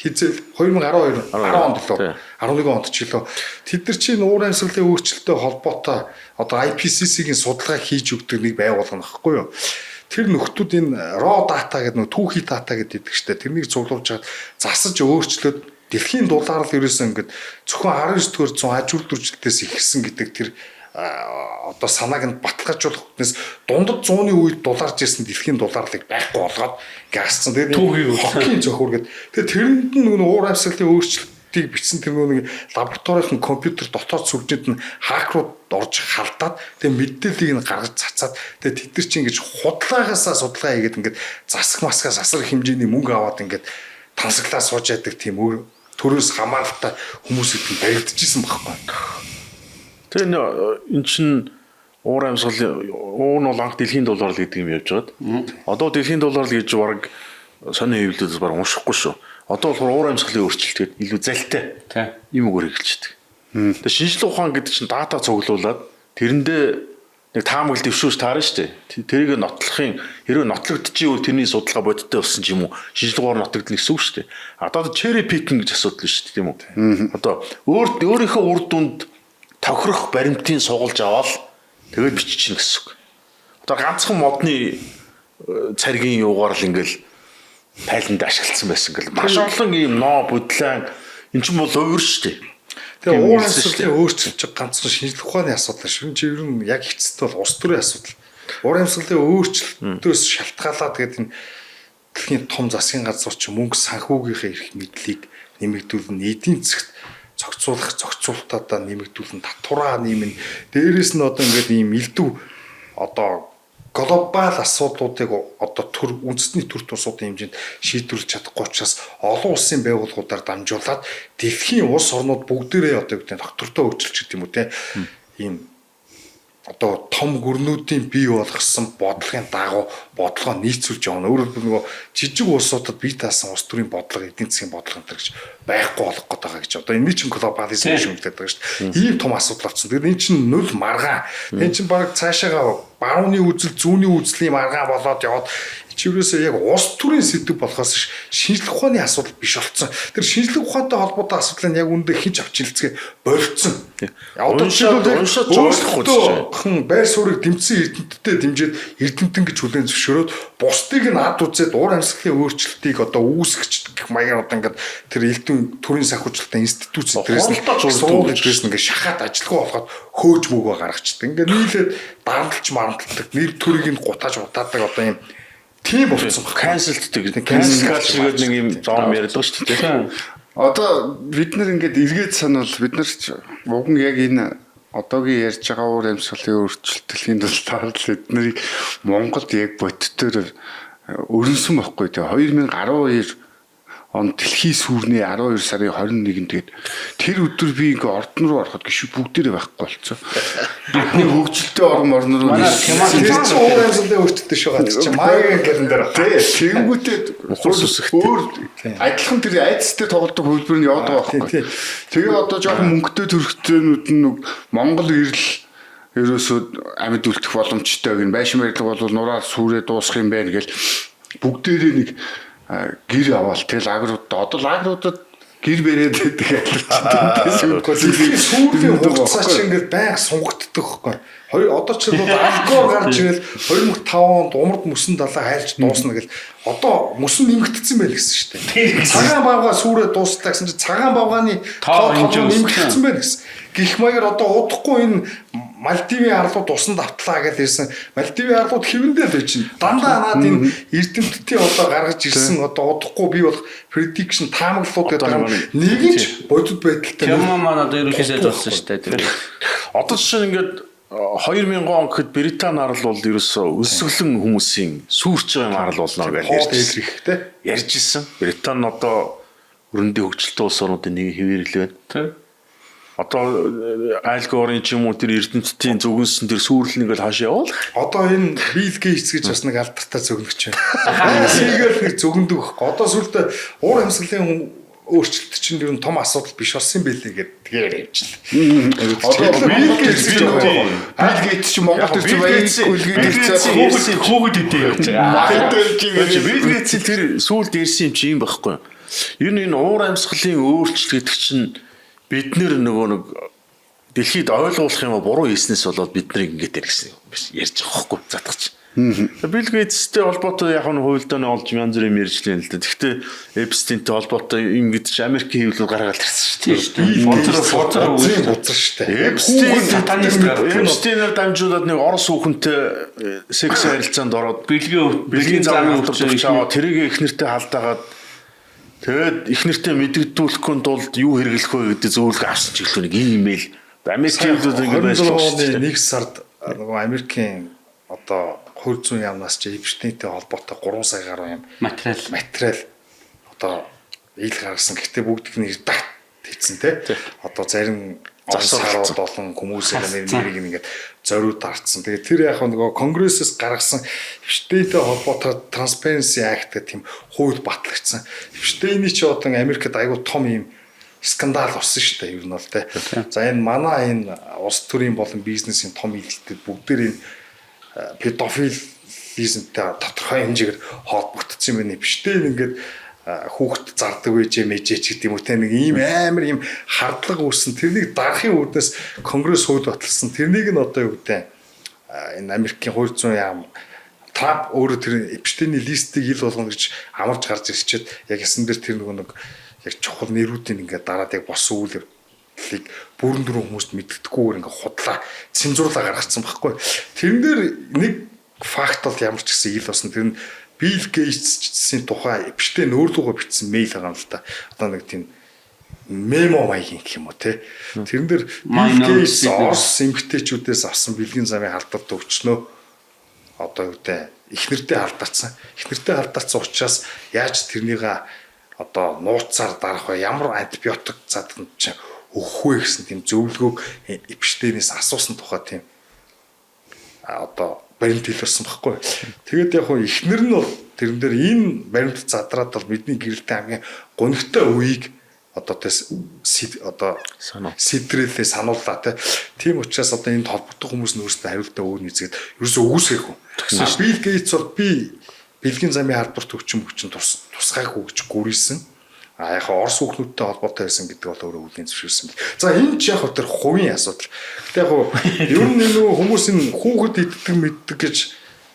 2012 10 онд лөө 11 онд ч лөө тэд нар чинь уур амьсгалын өөрчлөлттэй холбоотой одоо IPCC-гийн судалгаа хийж өгдөг нэг байгууллага нөхгүй юу. Тэр нөхдүүд энэ raw data гэдэг нөх түүхий data гэдэг штэ тэрнийг цуглуулж чад засаж өөрчлөөд дэлхийн дулаар л ерөөсөн ингээд зөвхөн 19-р зуун аж үйлдвэрчлэлтээс ихсэн гэдэг тэр одоо санааг нь баталгаажуулах хүнээс дундад 100-ны үед дулаарж ирсэн дэлхийн дулаарлыг байхгүй болгоод гасцсан. Тэгээд хокийн зохиор гэдэг. Тэгээд тэрэнд нь нөгөө уур амьсгалын өөрчлөлтийг бичсэн тэр нөгөө лабораторийн компьютер дотоод сүржэд нь хакерууд орж халдаад тэгээд мэдээллийг нь гаргаж цацаад тэгээд тэд нар чинь ингэж худлаагаасаа судалгаа хийгээд ингээд засах маскаас асар хэмжээний мөнгө аваад ингээд тансаглаа сууж яадаг тийм төрөөс хамааралтай хүмүүс их баригдчихсэн байхгүй. Тэгээ эн чин уур амьсгалын уун бол анх дэлхийн дулаар л гэдэг юм явж байгаад. Одоо дэлхийн дулаар л гэж бараг сони хэвлэлээс бараг уншихгүй шүү. Одоо болохоор уур амьсгалын өөрчлөлт гэдэг илүү залтай. Юм өгөр эхэлчихдэг. Тэгээ шинжлэх ухаан гэдэг чинь дата цуглуулад тэрэндээ нэг таамаглал дэвшүүлж таарна шүү дээ. Тэрийг нотлохын хэрвээ нотлогдчихвэл тэрний судалгаа бодиттой болсон ч юм уу шинжлэх ухаан нотогдно гэсэн үг шүү дээ. Одоо cherry picking гэж асуудал шүү дээ тийм үү. Одоо өөрийнхөө үр дүнд тохирох баримтын сугалж аваад тэгээд биччихнэ гэсэн үг. Одоо ганцхан модны царгийн юугаар л ингээл тайланд ашигласан байсан гэл маш олон ийм ноо бодлоо эн чинь бол өөр шүү дээ. Тэгээ уур амьсгалын өөрчлөлт ганцхан шинжлэх ухааны асуудал шүү. Чи ер нь яг эцэст бол улс төрийн асуудал. Уур амьсгалын өөрчлөлтөөс шалтгаалаад тэгээд энэ дэлхийн том засгийн газар ч мөнгө санхүүгийнхээ эрх мэдлийг нэмэгдүүлнэ, эдийн засгт зохицуулалтаа нэмэгдүүлэн татвараа нэмнэ. Дээрээс нь одоо ингээд ийм элдв одоо глобал асуудлуудыг одоо үндэсний төр тусуудын хэмжээнд шийдвэрлэж чадахгүй учраас олон улсын байгууллагуудаар дамжуулаад дэлхийн улс орнууд бүгдээрээ одоо гэдэг доктортой өөрчилж гэдэг юм уу те ийм одоо том гүрнүүдийн бий болгосон бодлогын дагуу бодлогоо нийцүүлж явна. Өөрөөр хэлбэл нөгөө жижиг улсуудад бий таасан улс төрийн бодлого, эдийн засгийн бодлого энэ гэж байхгүй болох гээд байгаа гэж. Одоо энэ чинь глобализм шүмжлээд байгаа шүү дээ. Ийм том асуудал болсон. Тэгэхээр энэ чинь нүл маргаан. Энэ чинь баг цаашаага барууны үзэл, зүүнний үзлийн маргаан болоод яваад чиврээсээ яг улс төрийн сэдв болохоос шинжлэх ухааны асуудал биш болсон. Тэр шинжлэх ухаантай холбоотой асуудлыг яг үндэ хинж авч хэлцгээ болцсон. Одоо уншаад жуулахгүй байр суурийг дэмжсэн эрдэмтдтэй дэмжиж эрдэмтэн гэж хүлээн зөвшөөрөөд бусдыг нь ад үзээд уур амьсгалын өөрчлөлтийг одоо үүсгэж гэх маягаар одоо ингээд тэр элдвийн төрийн санхүүжилтийн институт дээрээс ингээд шахаад ажиллахгүй болоход хөөж мөгөө гаргачдаг. Ингээд нийлээд дарамтлж марамталдаг, нэр төрийг нь гутааж утаадаг одоо юм тийм болсон баг. Cancelддаг. Cancel culture гэдэг нэг юм зам ярьдаг шүү дээ. Одоо бид нар ингээд эргээд санавал бид нар уг нь яг энэ одоогийн ярьж байгаа уур амьсгалын өөрчлөлтийн тулд эднийг Монголд яг бодтоор өрнсөн байхгүй тий 2012 он дэлхийн сүүрний 12 сарын 21-нд тэгээд тэр өдөр би ингээ ордон руу ороход гişүү бүгдээрээ байхгүй болцсон. Бидний хөгжилтэй орн руу нэрсэн уур амьсгалын өөрчлөлт шүү гадаг чи маягийн календар тий тэгэнгүүтээ өөр адилхан тэр айцтай тоглодог хөлбөр нь яваад байгаа байхгүй. Тэгээ одоо жоохон мөнгөтэй төрхтөнүүд нь Монгол ирэл ерөөсөө амьд үлдэх боломжтой гэн байшин барилга бол нураар сүрээ дуусах юм байна гэл бүгдээрээ нэг гэр аваад тэгэл лагеруудад гэр бариад байдаг сүүлийн хугацаа чинь ингээд байнга сунгагддаг байхгүй. Одоо ч бол алкогол гарч ирэл 2005 онд умард мөсөн далаа хайлж дуусна гэл одоо мөсөн нэмэгдсэн байл гэсэн шүү дээ. Цагаан бавгаа сүрээ дуустлаа гэсэн чинь цагаан бавгааны тоо нэмэгдсэн байл гэсэн. Гэх маягаар одоо удахгүй энэ Мальдивийн арлууд усан давтлаа гэж ирсэн. Мальдивийн арлууд хэвэндээ л байж чинь. Дандаа наад энэ эрдэмтдийн одоо гаргаж ирсэн одоо удахгүй бий болох prediction таамаглалууд гэдэг юм. Нэг нь бодит байдалтай. Юм маань одоо ерөнхийдөө болсон шүү дээ. Одоо чинь ингээд 2000 он гэхэд Британи арал бол ерөөсөө өсөглөн хүмүүсийн сүрч байгаа арал болно гэж ярьж ирсэн. Ярьж ирсэн. Британи одоо өрөндөө хөгжилтэй улс орнуудын нэг хэвэрлэл байна. Тийм. Одоо Аль Горын ч юм уу тэр эрдэмтдийн зөвгөнсөн тэр сүрэл нэг л хаашаа явуул. Одоо энэ Билл Гейтс гэж бас нэг алдартай зөвгөнөгч байна. Эсийгээр нэг зөвгөндөг байхгүй. Одоо сүлдө уур амьсгалын өөрчлөлт чинь ер нь том асуудал биш болсон байлээ гэдэг тэгээд явжлаа. Одоо Билл Гейтс чинь Монгол төсөв баярын хүүхэд үдээ явж байгаа. Билл Гейтс тэр сүлд ирсэн юм чи юм байхгүй. Ер нь энэ уур амьсгалын өөрчлөлт гэдэг чинь бид нэр нөгөө нэг дэлхийд ойлгуулах юм буруу хийснээс болоод бид нарыг ингэж ярьсан юм биш ярьж байгаа байхгүй задгач. Билл Гейтстэй холбоотой яг нь хуйлдааны олж янз бүрийн ярьжлаа л да. Гэхдээ Эпстинтэй холбоотой ингэж Америкийн хэвлэл гаргаад ирсэн шүү дээ. Боцор шүү дээ. Эпстинээр дамжуулаад нэг Орос хүүхэнтэй секс харилцаанд ороод бэлгийн замын өвчтөж аваа тэрийг эхнэртэй халдаагаад тэгээд эхнэртэй мэдэгдүүлэхгүй тулд юу хэрэглэх вэ гэдэг зөвлөгөө авсан ч гэлээ нэг имэйл Америкийн хэлүүд ингэ байж байгаа. Нэг сард нөгөө Америкийн одоо хууль зүйн яамнаас ч Эпштейнтэй холбоотой 3 сая гаруй юм материал одоо ил гаргасан. Гэхдээ бүгдийг нэг дагт хийцэн те. Одоо зарим сарууд олон хүмүүсийн нэрийг ингээд зориуд дарцсан. Тэгээд тэр яг нөгөө конгрессээс гаргасан Эпштейнтэй холбоотой Transparency Act гэх тийм хууль батлагдсан. Эпштейний ч одоо Америкт айгүй том юм скандал болсон шүү дээ. Ер нь бол те. За энэ манай энэ улс төрийн болон бизнесийн том илтгэл бүгдээр энэ педофилизмтэй тодорхой хэмжээгээр холбогдсон юм байна. Эпштейн ингээд хүүхэд зардаг байжээ мэжээч гэдэг юм уу те нэг ийм амар ийм хардлага үүссэн. Тэрнийг дарахын үүднээс конгресс хууль баталсан. Тэрнийг нь одоо юу гэдэг энэ Америкийн хууль зүйн яам Трамп өөрөө тэр Эпштейний листийг ил болгоно гэж амарч гарч ирчихэд яг ясан дээр тэр нэг яг чухал нэрүүдийн ингээд дараад яг босон үйлийг бүрэн дөрөв хүмүүст мэддэггүйгээр ингээд худлаа цензуурлаа гаргацсан байхгүй. Тэрэн дээр нэг факт бол ямар ч гэсэн ил болсон. Тэр нь Билл Гейтсийн тухай Эпштейн өөрлөгөө бичсэн мэйл байгаа юм л та. Одоо нэг тийм мемо маягийн гэх юм уу те. Тэрэн дээр Билл Гейтс Орос эмэгтэйчүүдээс авсан бэлгийн замын халдварт өвчнөө одоо юу гэдэг эхнэртэй халдаацсан. Эхнэртэй халдаацсан учраас яаж тэрнийг одоо нууцаар дарах вэ? Ямар антибиотик заданд чинь өгөх вэ гэсэн тийм зөвлөгөөг Эпштейнээс асуусан тухай тийм одоо баримт илэрсэн баггүй. Тэгээд яг хөө эхнэр нь бол тэрэн дээр энэ баримт задраад бол бидний гэрэлтэй хамгийн гонигтой үеийг одоо сэдрэлээ санууллаа тийм учраас одоо энэ толбогдох хүмүүс нь өөрсдөө хариултаа өөр нэзгээд ерөөсөө өгөөсгөөхгүй. Билл Гейтс бол би бэлгийн замын халдварт өвчин тусгайгүй гэж гүрийсэн. Яг Орос хүүхнүүдтэй холбоотой байсан гэдэг бол өөрөө үлийн зөвшөөрсөн. За энэ ч яг тэр хувийн асуудал. Гэтэ яг ер нь нөгөө хүмүүсийн хүүхэд иддэг мэддэг гэж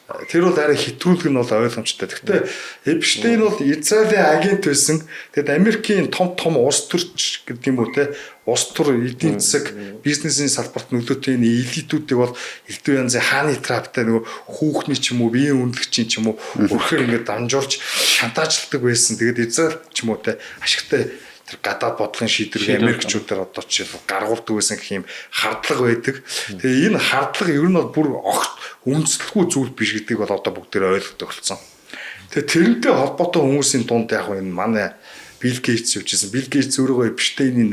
тэр бол арай хэтрүүлэг нь бол ойлгомжтой. Гэтэ Эпштейн бол Израилийн агент байсан. Тэгэд Америкийн том улс төрч гэдэг юм уу те улс төр эдийн засаг бизнесийн салбарт нөлөөтэй элитүүдийг бол элдв янзын хааны траптай нөгөө хүүхний ч юм уу биеийн үнэлэгчийн ч юм уу өрхөр ингээд дамжуулж шантаажладаг байсан. Тэгэд Израиль ч юм уу те ашигтай тэр гадаад бодлогын шийдвэрийг Америкчуудаар одоо жишээ гаргуулдаг байсан гэх юм хардлага байдаг. Тэгээ энэ хардлага ер нь бол бүр огт үндэслэхгүй зүйл биш гэдгийг бол одоо бүгдээр ойлгодог болсон. Тэгээ тэрнтэй холбоотой хүмүүсийн дунд яг энэ манай Билл Гейтс явжсэн. Билл Гейтс өөрөө Эпштейний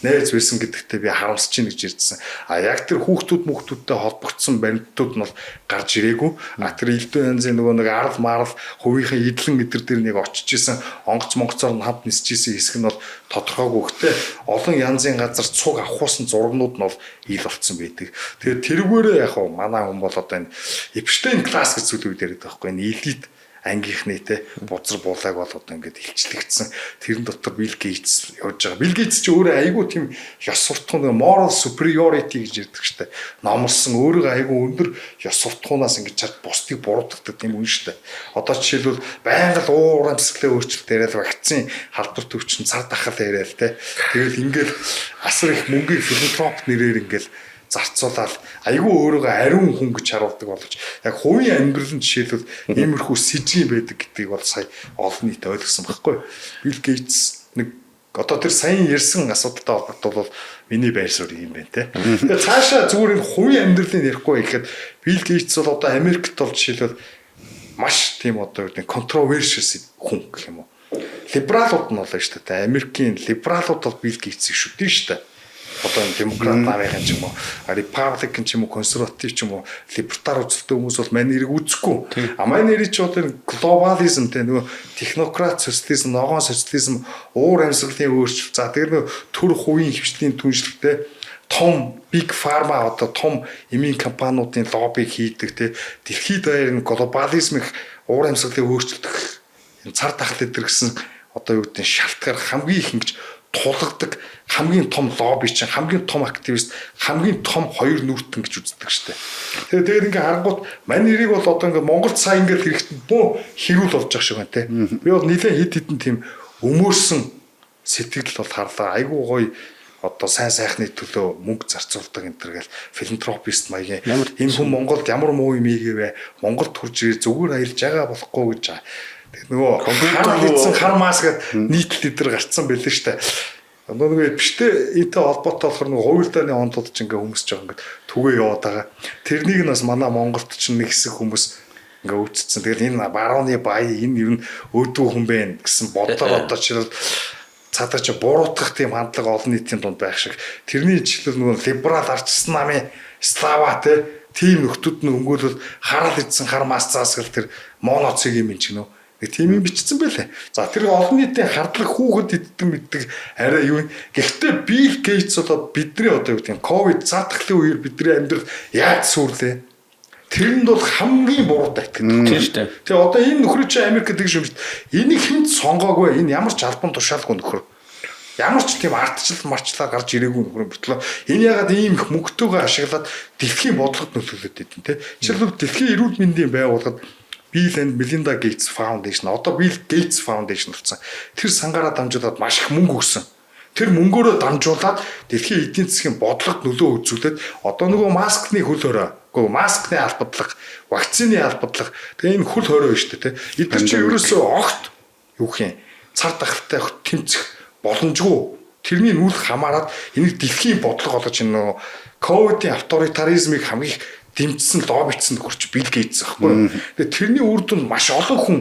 найз байсан гэдэгтээ би харамсаж байна гэж ярьдсан. Яг тэр хүүхдүүдтэй холбогдсон баримтууд нь бол гарч ирээгүй. Тэр элдв янзын нөгөө нэг арал марал хувийнхын идэлэн эдэр дээр нэг очиж исэн онгоц монгоцоор нь хамт нисэж исэн хэсэг нь бол тодорхойгүй. Гэхдээ олон янзын газар цуг авахсан зургнууд нь бол ил болцсон байдаг. Тэгээд тэргээрээ яг манай хүн бол одоо энэ Эпштейн класс гэж зүйлүүд яриад байгаа байхгүй. Энэ элит ангийнхны те бузар буулайг бол одоо ингээд илчлэгдсэн. Тэрэн дотор Билл Гейтс явж байгаа. Билл Гейтс ч өөрөө айгүй тийм ёс суртахуун moral superiority гэж ярьдаг штэ. Номлосон өөрөө айгүй өндөр ёс суртахуунаас ингээд чад бусдыг буруутгадаг тийм үн штэ. Одоо жишээлбэл байнга л уур амьсгалын өөрчлөлт яриад вакцины халдвар төвчин цар тахал яриад те. Тэгэл ингээд асар их мөнгийг филантроп нэрээр ингээд зарцуулаад айгүй өөрийгөө ариун хүн гэж харуулдаг болж яг хувийн амьдралын жишээлбэл иймэрхүү сэжгийн байдаг гэдгийг бол сая олон нийт ойлгосон байхгүй. Билл Гейтс нэг одоо тэр саяхан ярьсан асуудалтай холбоотой бол миний байр суурь юм байна те. Тэгээ цаашаа зүгээр энэ хувийн амьдралыг ярихгүй гэхэд Билл Гейтс бол одоо Америкт бол жишээлбэл маш тийм одоо юу гэдэг controversial хүн гэх юм уу. либералууд нь болоо шүү дээ. Америкийн либералууд бол Билл Гейтсийг шүтэн шүү дээ. Одоо демократ намын ч юм уу, репабликан ч юм уу, консерватив ч юм уу, либертар үзэлтэй хүмүүс бол мань нэрийг үзэхгүй. Мань нэрийг ч одоо глобализм те нөгөө технократ социализм, ногоон социализм, уур амьсгалын өөрчлөлт. За тэгээд нөгөө төр хувийн хвшлийн түншлэгтэй том big pharma одоо том эмийн компаниудын лоббиг хийдэг те дэлхийд даяар нь глобализмын уур амьсгалын өөрчлөлт энэ цар тахал эдэр гэсэн одоо юу гэдэг нь шалтгаан хамгийн их ингэж тулгадаг хамгийн том лобби чинь хамгийн том активист хамгийн том хоёр нүүртэн гэж үздэг штэ. Тэгээд ингээ харангуут мань нэрийг бол одоо ингээ Монголд сайн ингээ хэрэгтэн бөө хэрүүл болж байгаа шиг байна те. Би бол нэлээд хит хитэн тийм өмөрсөн сэтгэл бол харлаа. Айгуу гоё одоо сайн сайхны төлөө мөнгө зарцуулдаг энэ төргээл филантропист маягийн энэ хүн Монголд ямар муу юм ийгэвэ Монголд хурж ирээ зүгээр аялж байгаа болохгүй гэж. Тэгээд нөгөө компьютер хийсэн хар маск нийтлэл дээр гарцсан байлээ штэ. Нөгөө биштэй энтэй холбоотой болохоор нөгөө хувилдааны онцлог ч ингээ хүмүүс ч байгаа ингээ түгээ яваад байгаа. Тэрнийг нь бас манай Монголд ч нэг хэсэг хүмүүс ингээ өвцсөн. Тэгээд энэ барууны бай энэ ер нь өөдөө хүн бэ гэсэн бодлоор одоо ч цаадаа ч буруутгах тийм хандлага олон нийтийн дунд байх шиг. Тэрний жишээлбэл нөгөө либерал арчсан намын слава тийм нөхдүүд нь өнгөөлөл харал идсэн хар мас заасгал тэр моноциг юм ч гинөө. Тийм юм бичсэн байлээ. За тэр олон нийтийн хардлага хүүхэд иддэг мэддэг арай юу. Гэхдээ Билл Гейтс одоо бидний одоо юу гэдэг ковид цаатгалын үеэр бидний амьдрал яаж сүрлээ. Тэрэнд бол хамгийн буруутай итгэдэг. Тийм шүү дээ. Тэгээ одоо энэ нөхрөө чи Америкт гэж юм шүү дээ. Энийг хинт сонгоогүй. Энэ ямар ч албан тушаалгүй нөхөр. Ямар ч тийм ардчлал марчлаа гарч ирээгүй нөхөр бүртлөө. Энэ ягаад ийм их мөнгөтэйгээ ашиглаад дэлхийн бодлогод нөлөөлөд идэв те. Жишээлбэл дэлхийн эрүүл мэндийн байгууллагад Bill and Melinda Gates Foundation одоо Bill Gates Foundation болсон. Тэр сангаараа дамжуулаад маш их мөнгө өгсөн. Тэр мөнгөөрөө дамжуулаад дэлхийн эдийн засгийн бодлогод нөлөө үзүүлээд одоо нөгөө маскны хөл хорой, маскны албадлага, вакцины албадлага тэгээ энэ хөл хорой байна шүү дээ. Эдгээр чи ерөөсөө огт юу гэх юм цар тахалтай тэмцэх боломжгүй. Тэрний нүүл хамаарад энийг дэлхийн бодлого болгож энэ нөгөө ковидын авторитаризмыг хамгийн их дэмжсэн лоббичсэн хурц Билл Гейтс аахгүй. Тэгээ тэрний үр дүнд маш олон хүн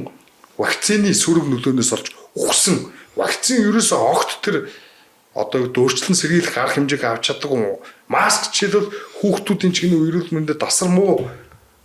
вакцины сөрөг нөлөөнөөс олж ухсан. Вакцин ерөөсөө огт тэр одоо өөрчлөлт сэргийлэх арга хэмжээг авч чаддаг юм уу? Маск жишээлбэл хүүхдүүдийн ч гэнэ эрүүл мэндэд асар муу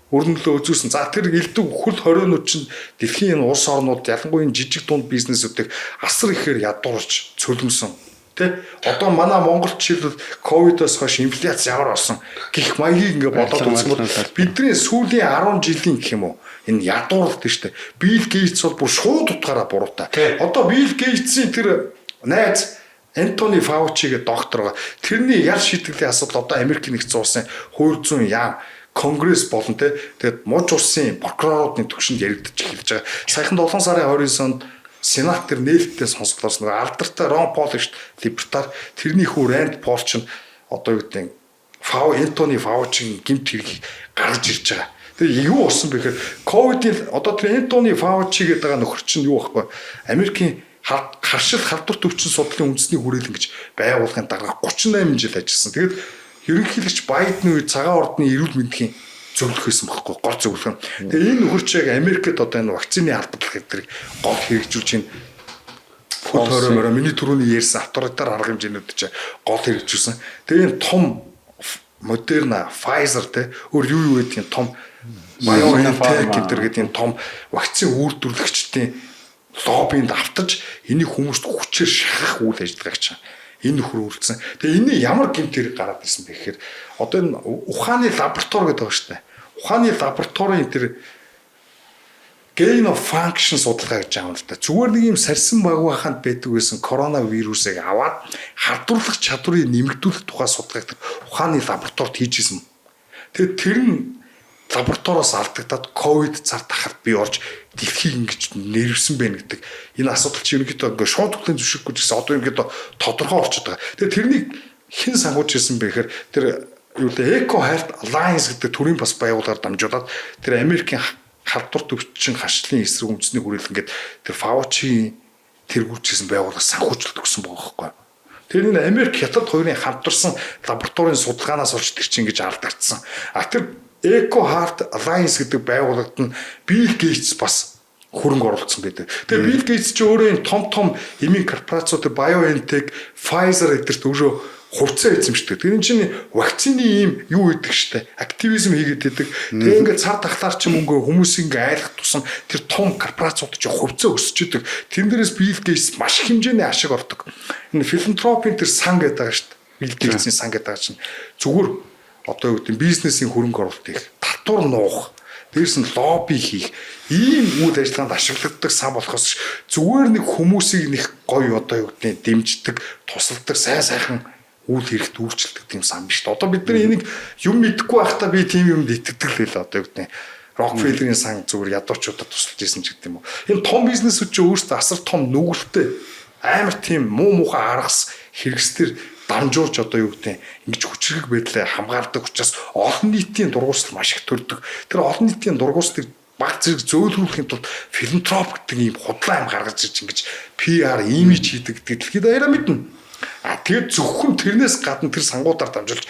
өрнөлөө үзүүлсэн. За тэр элдв хөл хорионууд чинь дэлхийн энэ улс орнууд ялангуяа энэ жижиг дунд бизнесүүдийг асар ихээр ядуурч цөлмсөн. Тэ одоо манай Монгол жишээлбэл ковидоос хойш инфляц ямар болсон гих маягийг ингээ бодоод үзсэн бол бидний сүүлийн 10 жилийн гэх юм уу энэ ядуурлт нь штэ. Билл Гейтс бол бүр шууд утгаараа буруутай. Одоо Билл Гейтсийн тэр найз Антони Фаучи гэдэг доктор тэрний ял шийтгэлийн асуудал одоо Америк нэгдсэн улсын хууль зүйн яам конгресс болон тэгээд мууч улсын прокуроруудын түвшинд яригдчих эхэлж байгаа. Саяхан 7 сарын 20-нд Сенат тэр нээлттэй сонсголоос нэг алдартай Рон Пол шүү дээ. Либертар тэрний хүү Рэнд Пол ч одоо юу гэдэг Антони Фаучигийн гэмт хэргийг гаргаж ирж байгаа. Тэгээ юу болсон бэ гэхээр ковидын одоо тэр Антони Фаучи гэдэг нөхөр чинь юу байхгүй Америкийн харшил халдвар төвчин судлалын үндэсний хүрээлэн гэж байгууллагын дарга 38 жил ажилласан. Тэгээд ерөнхийлөгч Байдны үед цагаан ордны эрүүл мэндийн зөвлөх байсан байхгүй гол зөвлөх нь. Тэгээ энэ нөхөрч яг Америкт одоо энэ вакцины албадлага гэдэг гол хэрэгжүүлж байна. Хөл хорой миний түрүүний ярьсан авторитар арга хэмжээнүүд чинь гол хэрэгжүүлсэн. Тэгээ энэ том Moderna, Pfizer өөр юу гэдгийг том BioNTech гэдэг энэ том вакцины үйлдвэрлэгчдийн лоббинд автаж энийг хүмүүст хүчээр шахах үйл ажиллагааг чинь энэ нөхөр үйлдсэн. Тэгээ энэ ямар гэмтэр гараад ирсэн бэ гэхээр одоо энэ ухааны лаборатори гэдэг байгаа шүү дээ. Ухааны лабораторийн тэр gain of function судалгаа гэж байгаа юм л да. Зүгээр нэг юм сарсан багваханд байдаг байсан коронавирусыг аваад хадварлах чадварыг нэмэгдүүлэх тухай судалгааг ухааны лабораторид хийжсэн. Тэгээд тэр нь лабораториос алдагдаад ковид цар тахалт бий орж дэлхийг ингэж нэрвсэн байна гэдэг энэ асуудал чинь ерөнхийдөө ингээ шууд хөлийн зөвшөөрөхгүй гэсэн одоо ерөнхийдөө тодорхой болчиход байгаа. Тэгээ тэрнийг хэн сангууж ирсэн бэ гэхээр тэр юу вэ Eco Health Alliance гэдэг төрийн бас байгууллагаар дамжуулаад тэр Америкийн халдвар төвчин хашлын эсрэг үндэсний хүрээлэн гэдэг тэр Fauci тэргүүлчихсэн байгууллага санхүүжилт өгсөн байгаа байхгүй. Тэр энэ Америк хятад хоёрын хамтарсан лабораторийн судалгаанаас олж тэр чинь ингэж алдагдсан. А тэр Eco Health Alliance гэдэг байгууллагад нь Bill Gates бас хөрөнгө оруулсан байдаг. Тэгээ Билл Гейтс ч өөрөө энэ том эмийн корпорацууд BioNTech, Pfizer эдгэрт өөрөө хувьцаа эзэмшдэг. Тэр чинь вакцины ийм юу гэдэг штэ. Активизм хийгээд байдаг. Тэгээ ингээд цар тахлаар ч мөнгө хүмүүсийг ингээд айлах тусам тэр том корпорацууд ч хувьцаа өсөж идэг. Тэрнээс Билл Гейтс маш их хэмжээний ашиг ордог. Энэ филантропийн тэр сан гэдэг байгаа штэ. Билл Гейтсийн сан гэдэг чинь зүгээр одоо юу гэдэг бизнесийн хөрөнгө оруулалт их татвар нуух, дээрс нь лобби хийх ийм үйл ажиллагаанд ашиглагддаг сан болохоос зүгээр нэг хүмүүсийг нэг гоё одоо юу гэдэг дэмждэг, тусалдаг, сайхан үйл хэрэгт үйлчлдэг тийм сан биш. Одоо бид нар энийг юм мэдэхгүй байхдаа би тийм юмд итгэдэг л байл одоо юу гэдэг Рокфеллерийн сан зүгээр ядуучуудад тусалж ирсэн ч гэдэг юм уу. Энэ том бизнесүүд ч өөрсдөө асар том нүгэлттэй амар тийм муухай аргас хэрэгслэр дамжуулж одоо юу гэдэг ингэж хүчрэг байдлаа хамгаалдаг учраас олон нийтийн дургуутал маш их төрдөг. Тэр олон нийтийн дургууталыг баг зэрэг зөөлрүүлэхийн тулд филантроп гэдэг ийм худлаа юм гаргаж ирж ингэж PR имиж хийдэг гэдэг дэлхийд баяраа мэднэ. Тэгээд зөвхөн тэрнээс гадна тэр сангуудаар дамжуулж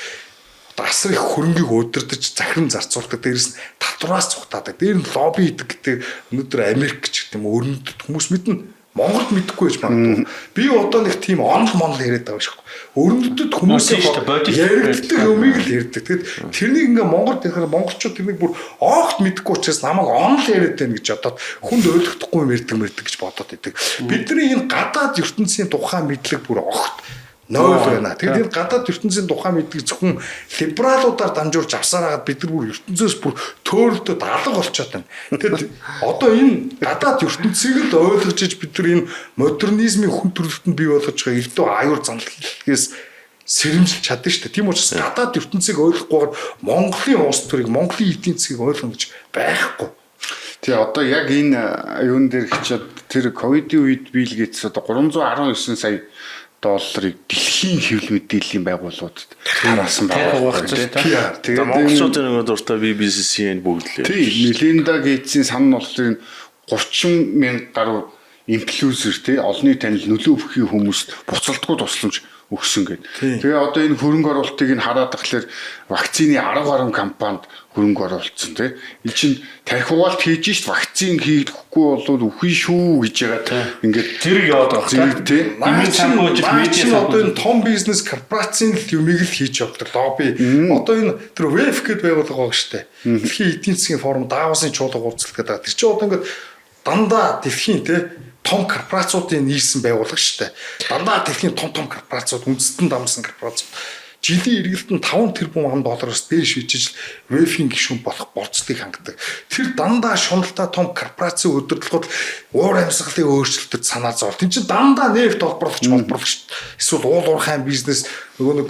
одоо асар их хөрөнгийг өдөрдөж захиран зарцуулдаг. Дээрээс нь татвараас цухтаадаг. Дээр нь лобби хийдэг гэдэг өнөөдөр Америк ч гэдэг юм өрнөдөд хүмүүс мэднэ. Монголд мэдэхгүй байж магадгүй. Би одоо нэг тийм онл яриад байгаа шүү. Өрнөдөд хүмүүсийн яригддаг юмыг л ярьдаг. Тэгэд тэрнийг ингээ Монголд ярихаар монголчууд тэрнийг бүр огт мэдэхгүй учраас намайг онл яриад байна гэж бодоод хүнд ойлгохдохгүй юм ярьдаг гэж бодоод идэг. Бидний энэ гадаад ертөнцийн тухай мэдлэг бүр огт нөл байна. Тэгээд энэ гадаад ертөнцийн тухай мэддэг зөвхөн либералуудаар дамжуулж авсараад бид нар бүр ертөнцөөс бүр төөрөлтөд алга болчиход байна. Тэгээд одоо энэ гадаад ертөнцийг л ойлгож иж бид нар энэ модернизмын хүн төрөлхтөнд бий болгож байгаа эрдөө аюур занлагээс сэрэмжилж чадна шүү дээ. Тийм учраас гадаад ертөнцийг ойлгохгүйгээр Монголын улс төрийг, Монголын эдийн засгийг ойлгоно гэж байхгүй. Тэгээ одоо яг энэ юун дээр хичээд тэр ковидын үед Билл Гейтс одоо 319 сая долларыг дэлхийн хэвлэл мэдээллийн байгууллагуудад хараасан байгаа. Тэгээд монголчуудын нэг дуртай BBC-ийн бүгд л. Тийм, Мелинда Гейтсийн сан нь болохоор 30,000 гаруй инфлюенсер тий олонний танил нөлөө өгөхийн хүмүүст буцалтгүй тусламж өгсөн гэдэг. Тэгээ одоо энэ хөрөнгө оруулалтыг нь хараад тахлаар вакцины 10 гаруй компанид хөрөнгө оруулсан тий. Энэ чинь тархиугаалт хийж шít вакцин хийхгүй бол үгүй шүү гэж байгаа. Ингээд зэрэг яваад байгаа тий. Имиж хамгаалж медиа одоо энэ том бизнес корпорацийн юмыг л хийж явдаг лобби. Одоо энэ тэр WEF гэдэг байгууллага байгаа штэ. Дэлхийн эдийн засгийн форум Давосын чуулга уулзалт гэдэг. Тэр чинь одоо ингээд дандаа дэлхийн тий том корпорацуудын нийлсэн байгууллага шүү дээ. Дандаа дэлхийн том корпорацууд, үндэстэн дамсан корпорацууд жилийн эргэлтэнд 5 тэрбум $5 дээш ижиж WEF-ийн гишүүн болох болцлыг хангадаг. Тэр дандаа шуналтай том корпорацийн удирдлагууд уур амьсгалын өөрчлөлтөд санаа зовлт. Энд чинь дандаа нефт олборлогч эсвэл уул уурхайн бизнес нөгөө нэг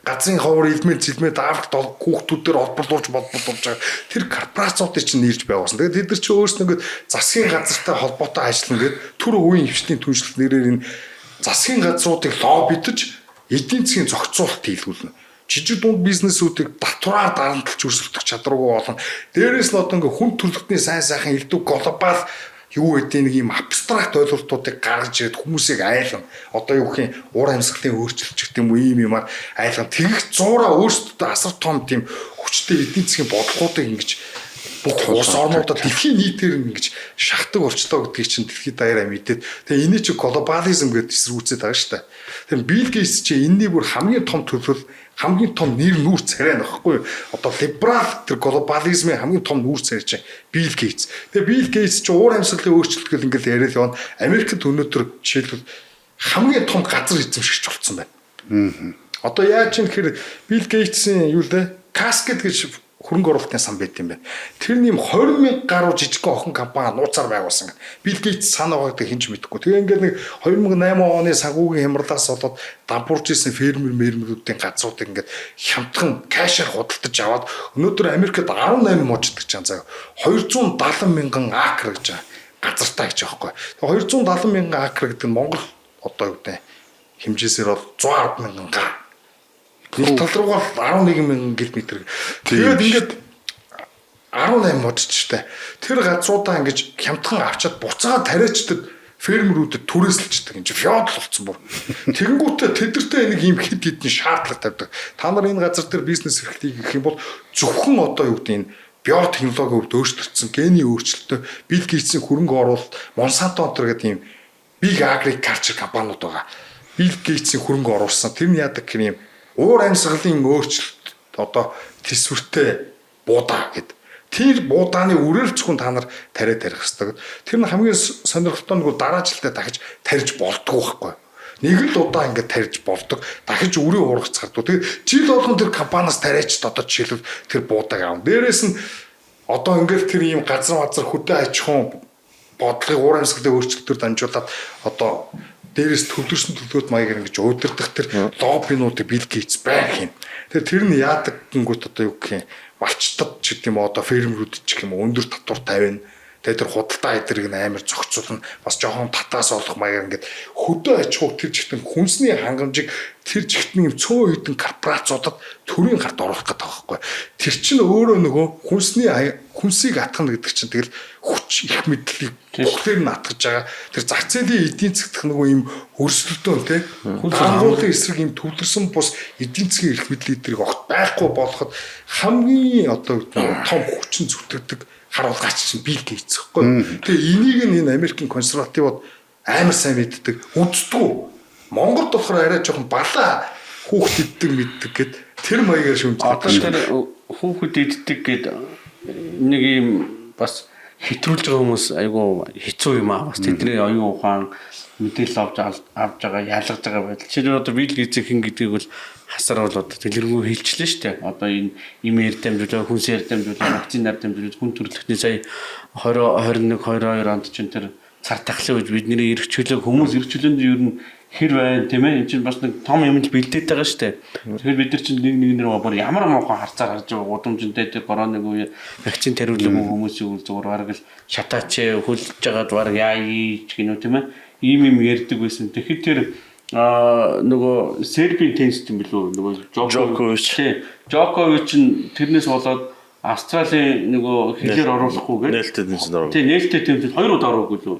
газрын ховор илмэл аврах хүүхдүүдээр олборлуулж байгаа. Тэр корпорацуудыг чинь нийлж байгуулсан. Тэгээд тэд нар чинь өөрсдөө ингээд засгийн газартай холбоотой ажиллана гэдэг түр үеийн хвшлийн түншлэл нэрээр энэ засгийн газруудыг лоббидж эдийн засгийн зохицуулалт хийлгүүлнэ. Жижиг дунд бизнесүүдийг татвараар дарамтлж өрсөлдөх чадваргүй болно. Дээрээс нь одоо ингээд хүн төрөлхтний сайхан элдв глобал юу гэдэг нэг юм абстракт ойлголтуудыг гаргаж ирээд хүмүүсийг айлгана. Одоо юу гэх юм уур амьсгалын өөрчлөлт гэх юм уу ийм юмар айлгана. Тэгэх зуураа өөрсдөө асар том тийм хүчтэй эдийн засгийн бодлогуудыг ингэж бүх улс орнуудад дэлхийн нийтээр ингэж шахдаг болчлоо гэдгийг чинь дэлхийд даяараа мэдээд тэгээ энийг чи глобализм гэдэг эсрүүцээд байгаа шүү дээ. Тэгээ Билл Гейтс чи энэний бүр хамгийн том төлөв хамгийн том нэр нүүр царай нөхгүй. Одоо либерал тэр глобализмын хамгийн том нүүр царай чинь Билл Гейтс. Тэгээ Билл Гейтс чи уур амьсгалын өөрчлөлт гэл ингээл яриад явна. Америкт өнөөдөр жишээлбэл хамгийн том газар эзэмшигч болсон байна. Одоо яаж юм гэхээр Билл Гейтсийн юу лээ? Каскет гэж хөрөнгө оруулалтын сан байт юм байна. Тэр нэм 20,000 гаруй жижигхэн охин компани нууцаар байгуулсан. Билл Гейтс санаа байгаадаг хинч мэдэхгүй. Тэгээ ингээд нэг 2008 оны санхүүгийн хямралаас болоод дампуурж исэн фермерүүдийн газруудыг ингээд хямдхан кашаар худалдаж аваад өнөөдөр Америкт 18 мужид гэж байгаа. 270,000 акр гэж байгаа. Газартай гэж байгаа байхгүй. 270,000 акр гэдэг нь Монгол одоо юу гэдэг хэмжээсээр бол 110,000 га. Нэг тал руугаа 11,000 км. Тэгээд ингээд 18 модчтой. Тэр газруудаа ингэж хямдхан авчаад буцаад тариачдад фермерүүдэд түрээсэлждэг. Энд феодал болсон бүр. Тэгэнгүүтээ тэдэртээ нэг юм хэд хэдний шаардлага тавьдаг. Та нар энэ газар дээр бизнес эрхлэе гэх юм бол зөвхөн одоо юу гэдэг нь биотехнологийн хувьд өөрчлөгдсөн гений өөрчлөлтөө Билл Гейтсийн хөрөнгө оруулалт Monsanto гэдэг ийм big agriculture компаниуд байгаа. Билл Гейтсийн хөрөнгө оруулсан тэр нь яадаг гэх юм уур амьсгалын өөрчлөлт одоо төсвөртэй буудаа гэдэг. Тэр буудааны үрээр зөвхөн та нар тариад тарих хэрэгтэй. Тэр нь хамгийн сонирхолтой нь дараа жилдээ дахиж тарьж болдгоо байхгүй. Нэг л удаа ингээд тарьж болдог. Дахиж үрээ ургац гардуу. Тэгээ жил болгон тэр компаниас тариач одоо жишээлбэл тэр буудааг аав. Дээрээс нь одоо ингээд тэр ийм газар хөдөө аж ахуйн бодлогын уур амьсгалын өөрчлөлтөөр дамжуулаад одоо дээрээс төвлөрсөн төлөвлөлт маягаар ингэж удирдах тэр лоббинуудыг Билл Гейтс байх юм. Тэр нь яадаг гингүүт одоо юу гэх юм малчтад ч гэдэг юм одоо фермерүүд ч гэх юм өндөр татвар тавина. Тэгээ тэр худалдаа эдрийг амар зохицуулна. Бас жоохон татаас олох маягаар ингээд хөдөө аж ахуй тэр жигтэн хүнсний хангамжийг тэр жигтэн юм цөөн хэдэн корпорациудад төрийн гарт оруулах гэдэг байгаа байхгүй. Тэр чинь өөрөө нөгөө хүнсийг атгах гэдэг чинь тэгэл хүч их мэдлийг бүхлээр нь атгаж байгаа. Тэр зах зээлийн эдийн засгт нөгөө юм өрсөлдөөн тий. Хангуулын эсрэг юм төвлөрсөн бус эдийн засгийн эрх мэдлийн эдрийг огт байхгүй болоход хамгийн одоо том хүчин зүтгэдэг харуулгач чинь Билл Гейтс гэхгүй. Тэгээ энийг энэ Америкийн консервативууд амар сайн мэддэг, үздэггүй. Монголд болохоор арай жоохон балаа хүүхд иддэг мэддэг гэд тэр маягаар шүмжлээ. Одоо тэр хүүхд иддэг гэд нэг юм бас хэтрүүлж байгаа хүмүүс айгу хэцүү юм аа. Бас тэдний оюун ухаан мэдээлэл авч байгаа ялгаж байгаа байдал. Жишээлбэл одоо Билл Гейтсийн хин гэдгийг бол хасар бол одоо дэлгэрэнгүй хэлчихлээ шүү дээ. Одоо энэ имээр дамжуулаад, хүнсээр дамжуулаад, вакцинаар дамжуулаад хүн төрөлхтний сая 2021 22 онд чинь тэр цар тахлын үед бидний эрх чөлөө хүмүүс эрх чөлөөнд ер нь хэр байна тийм ээ. Энд чинь бас нэг том юм л бэлдээд байгаа шүү дээ. Тэгэхээр бид нар чинь нэг бүр ямар муухан харцаар харж байгаа гудамжинтай тэр коронавиг үе вакцин тариулаагүй хүмүүсийн үл зүгээр бараг л шатаач хөлж жагаад бараг яа ч гинөө тийм ээ. Ийм юм ярьдаг байсан. Тэгэхээр тэр нөгөө Сербийн теннист юм билүү нөгөө Джокович нь тэрнээс болоод Австралийн нөгөө хэлээр оруулахгүйгээр нээлттэй тэмцээнд оров. Тийм нээлттэй тэмцээнд 2 удаа ороогүй лөө.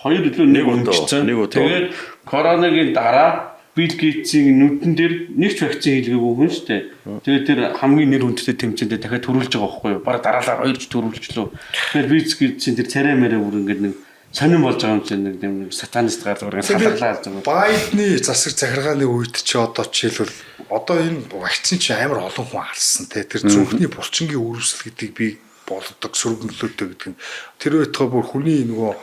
2 илүү 1 удаа. Тэгээд коронавигийн дараа Билл Гейтсийн нүдэн дээр нэг ч вакцин хийлгээгүй хүн шүү дээ. Тэгээд тэр хамгийн нэр хүндтэй тэмцээндээ дахиад төрүүлж байгаа байхгүй юу? Бараг дараалал 2 ч төрүүлжлөө. Тэгэхээр Билл Гейтсийн тэр царай мэрэ бүр ингээд нэг сонирн болж байгаа юм чинь нэг сатанист гаргаар салгарлаа гэж байгаа. Байдны засаг захиргааны үед чи одоо жишээлбэл одоо энэ вакцин чи амар олон хүн алсан те тэр зүрхний булчингийн үрвсэл гэдгийг би болдог сөргөнлөөдөө гэдэг нь тэр байтугай бүр хүний нөгөө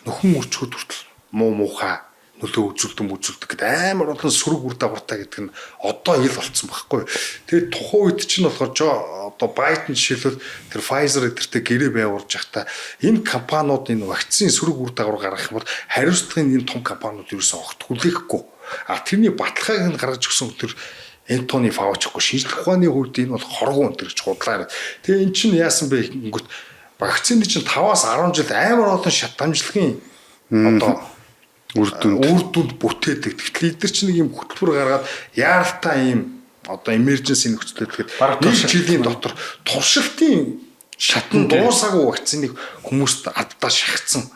нөхөн үрчүүд хүртэл муухай нөлөө үзүүлдэг гэдэг амар олон сөрөг үр дагавартай гэдэг нь одоо ил болцсон байхгүй. Тэгээд тухайн үед чинь болохоор одоо Байден жишээлбэл тэр Pfizer эдэртэй гэрээ байгуулж байхдаа энэ компаниуд энэ вакцины сөрөг үр дагавар гаргах юм бол хариуцлагын энэ том компаниуд ерөөсөө огт хүлээхгүй. А тэрний баталгааг нь гаргаж өгсөн тэр Энтони Фаучигүй шинжлэх ухааны хувьд энэ бол хоргоо өнтер гэж худлаа. Тэгээ эн чинь яасан бэ гэнгүүт вакцины чинь 5-аас 10 жил амар олон шат дамжлагын одоо үр дүнд бүтээдэг. Тэгэхээр эдгээр чинь нэг юм хөтөлбөр гаргаад яаралтай юм одоо emergency нөхцөлөд тэгэхээр нэг жилийн дотор туршилтын шатн дуусаагүй вакциныг хүмүүст алдаа шахацсан.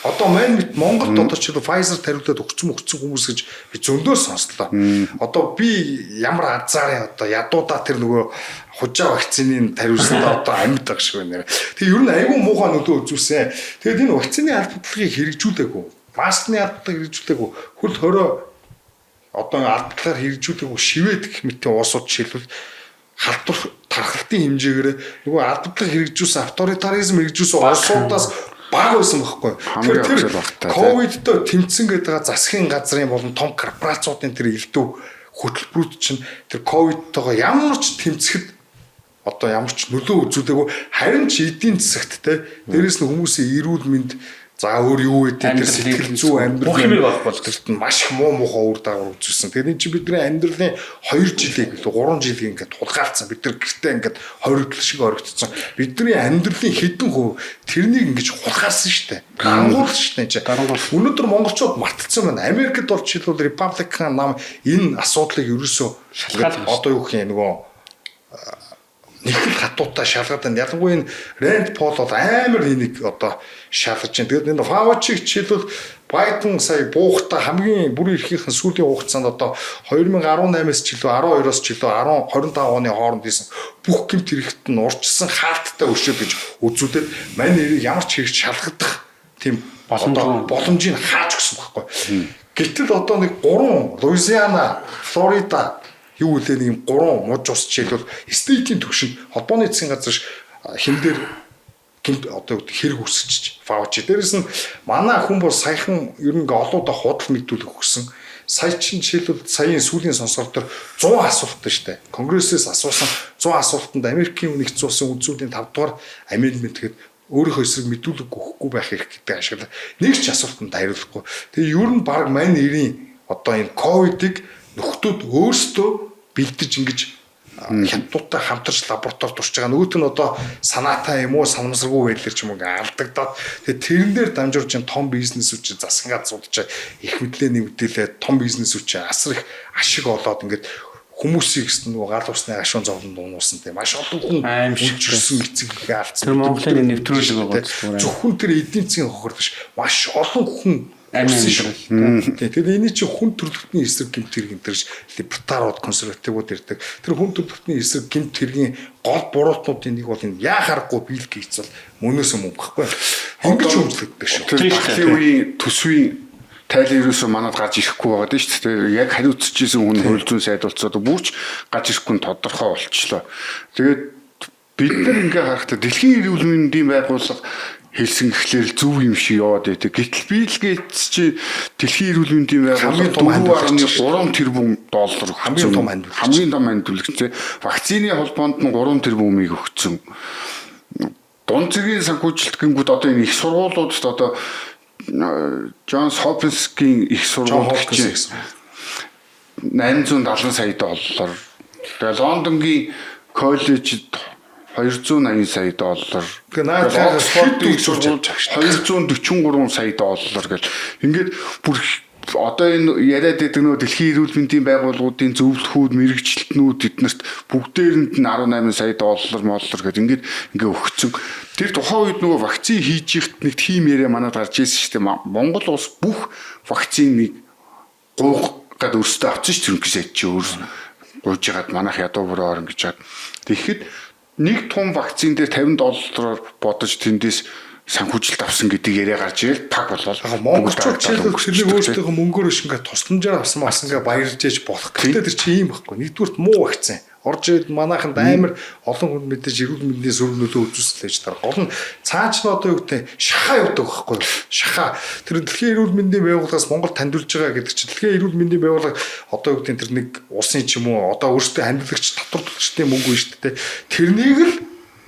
Одоо Монголд одоо ч Pfizer тариулаад өгсөн хүмүүс гэж би зөндөө сонслоо. Одоо би ямар азарын одоо ядуудаа тэр нөгөө хужаа вакциныг тариулсанд одоо амьд байгаа шиг байна. Тэгээ ер нь айгүй муухай нөлөө үзүүлсэн. Тэгээд энэ вакцины алдагдлыг хэрэгжүүлээгүй. Маскны алдагдлыг хэрэгжүүлээгүй. Хөл хорой одоо алдагдлаар хэрэгжүүлээгүй шивэд гэх мэтийн уусууд жишээлбэл халдвар тархалтын хэмжээгээр нөгөө алдагдлыг хэрэгжүүлсэн авторитаризм хэрэгжүүлсэн улсуудаас баг байсан байхгүй. Тэр ковидтой тэмцэн гэдэг засгийн газрын болон том корпорациудын тэр элдв хөтөлбөрүүд чинь тэр ковидтойгоо ямар ч тэмцэхэд одоо ямар ч нөлөө үзүүлээгүй харин ч эдийн засагт те дээрэс нь хүмүүсийн эрүүл мэнд за өөр юу гэдэг тэр сэтгэл зүй амьдрал болоход маш их муухай үр дагавар үзүүлсэн. Тэгээд энэ чинь бидний амьдралын 2 жилийг илүү 3 жилийг ингээд тулгаалцсан. Бид нар гэртээ ингээд хоригдл шиг орогдсон. Бидний амьдралын хэдэн хувь тэрнийг ингэж хулгайлсан шүү дээ. Ангуулсан шүү дээ. Өнөөдөр монголчууд мартцсан байна. Америкт бол жишээлбэл Republican нам энэ асуудлыг ерөөсөө шалгаад одоо юу гэх юм нөгөө нэг л хатуутай шалгаад байна. Ялангуяа энэ Rand Paul бол амар энийг одоо шалгаж байна. Тэгээд энэ Fauci жишээлбэл Biden сая буухта хамгийн бүрийн эрхийнхэн сүүлийн хугацаанд одоо 2018-аас ч илүү 12-оос ч илүү 25 оны хооронд исэн бүх гэмт хэрэгт нь урьдчилсан хаалттай өшөө гэж үзүүлээд мань нэрийг ямар ч хэрэгч шалгадах тийм боломжийг хааж өгсөн байхгүй. Гэтэл одоо нэг 3 Луизиана, Флорида юу үлээ нэг 3 муж ус жишээлбэл стейтийн түвшинд холбооны засгийн газар хэмдэр гэмт одоо хэрэг үсгэж фаучи. Дээрээс нь манай хүн бол саяхан ер нь олоодоо худал мэдүүлэг өгсөн. Сая чинь жишээлбэл саяын сүүлийн сонсголт төр 100 асуулттай штэ. Конгрессээс асуусан 100 асуултанд Америкийн нэгдсэн улсын үзүүлэлтийн 5 дугаар амендмент гэхэд өөрийнхөө эсрэг мэдүүлэг өгөхгүй байх хэрэг гэдэг ашиглаа. Нэг ч асуултанд хариулахгүй. Тэгээ ер нь баг мань нэрийн одоо энэ ковидыг нөхдүүд өөрсдөө бэлдэж ингэж хятадтай хамтарч лабораторид турж байгаа. Нөгөөт нь одоо санаатай юм уу, санамсаргүй байдлаар ч юм уу алдагдаад тэгээ тэрэн дээр дамжуулж том бизнес үуч засангаа зудаж их мэдлэний мэдээлээ том бизнес үуч асар их ашиг олоод ингээд хүмүүсийг гэсэн нөгөө гал усны ашуун зовлонд уунуулсан тийм маш олон хүн үйлчилсэн эцэг алдсан. Тэр Монголын нэвтрүүлэг байгаа. Зөвхөн тэр эдийн засгийн хохирол биш маш олон хүн тэгэхээр энэ чинь хүн төрөлхтний эсрэг гэмт хэрэг энэ гэж либертарууд консервативууд ирдэг. Тэр хүн төрөлхтний эсрэг гэмт хэргийн гол буруутнуудын нэг бол энэ яхаарахгүй Билл Гейтс бол мөнөөс юм байхгүй. Ингэж хөвжлөгддөг шүү. Тэр дахлын үеийн төсвийн тайлан ерөөсөө манад гарч ирэхгүй байгаа дээ шүү дээ. Яг хариуцчихсэн хүн хууль зүйн сайдуулцаад бүрч гарч ирэхгүй нь тодорхой болчихлоо. Тэгээд бид нар ингээ харахад дэлхийн эрүүл мэндийн байгууллага хэлсэн гэхлээр зөв юм шиг яваад байдаг. Гэтэл Билл Гейтс чи дэлхийн эрүүл мэндийн байгууллага 3 тэрбум доллар хамгийн том хандивлагч. Вакцины холбоонд нь 3 тэрбумыг өгсөн. Дунд зэргийн санхүүжилт гингүүд одоо энэ их сургуулиудад одоо Джонс Хопкинсгийн их сургууль чинь 870 сая доллар. Тэгээ Лондонгийн коллежид 280 сая доллар. Тэгээ наад спортын сургуульд 243 сая доллар гэл. Ингээд бүр одоо энэ яриад байдаг нөө дэлхийн эрүүл мэндийн байгууллагуудын зөвлөхүүд, мэрэгчлэтнүүд эднэрт бүгдээрэнд нь 18 сая доллар гэдэг ингээд өгсөн. Тэр тухайн үед нөгөө вакцины хийж ихт нэг тим яриа манад гарч ирсэн шүү дээ. Монгол улс бүх вакциныг гуйгаад өөрсдөө авчихсан ч тэрнээс чи өөр гуйж ягаад манайх ядуу бүрээ орно гэж хаад. Тэгэхэд нэг том вакцин дээр $50 бодож тэндээс санхүүжилт авсан гэдэг яриа гарч ирэл пак болол. Монголчууд жишээлбэл тэрнийг өөрсдөө мөнгөөр ингээ тусламжаар авсан ингээ баярлж ээж болох. Гэхдээ тэр чи ийм байхгүй. Нэгдүгürt муу вакцин. Орж ирээд манайханд амар олон хүн мэдээж эрүүл мэндийн зөв нөлөө үзүүлсэн гэж таар. Гол нь цаач нь одоо юу гэдэг шахаа явдаг байхгүй. Шахаа. Тэр дэлхийн эрүүл мэндийн байгууллагаас Монгол таньдулж байгаа гэдэг чинь дэлхийн эрүүл мэндийн байгууллага одоо юу гэдэг тэр нэг улсын ч юм уу одоо өөрсдөө хандлагч татвар төлөгчтэй мөнгө биш үү. Тэрнийг л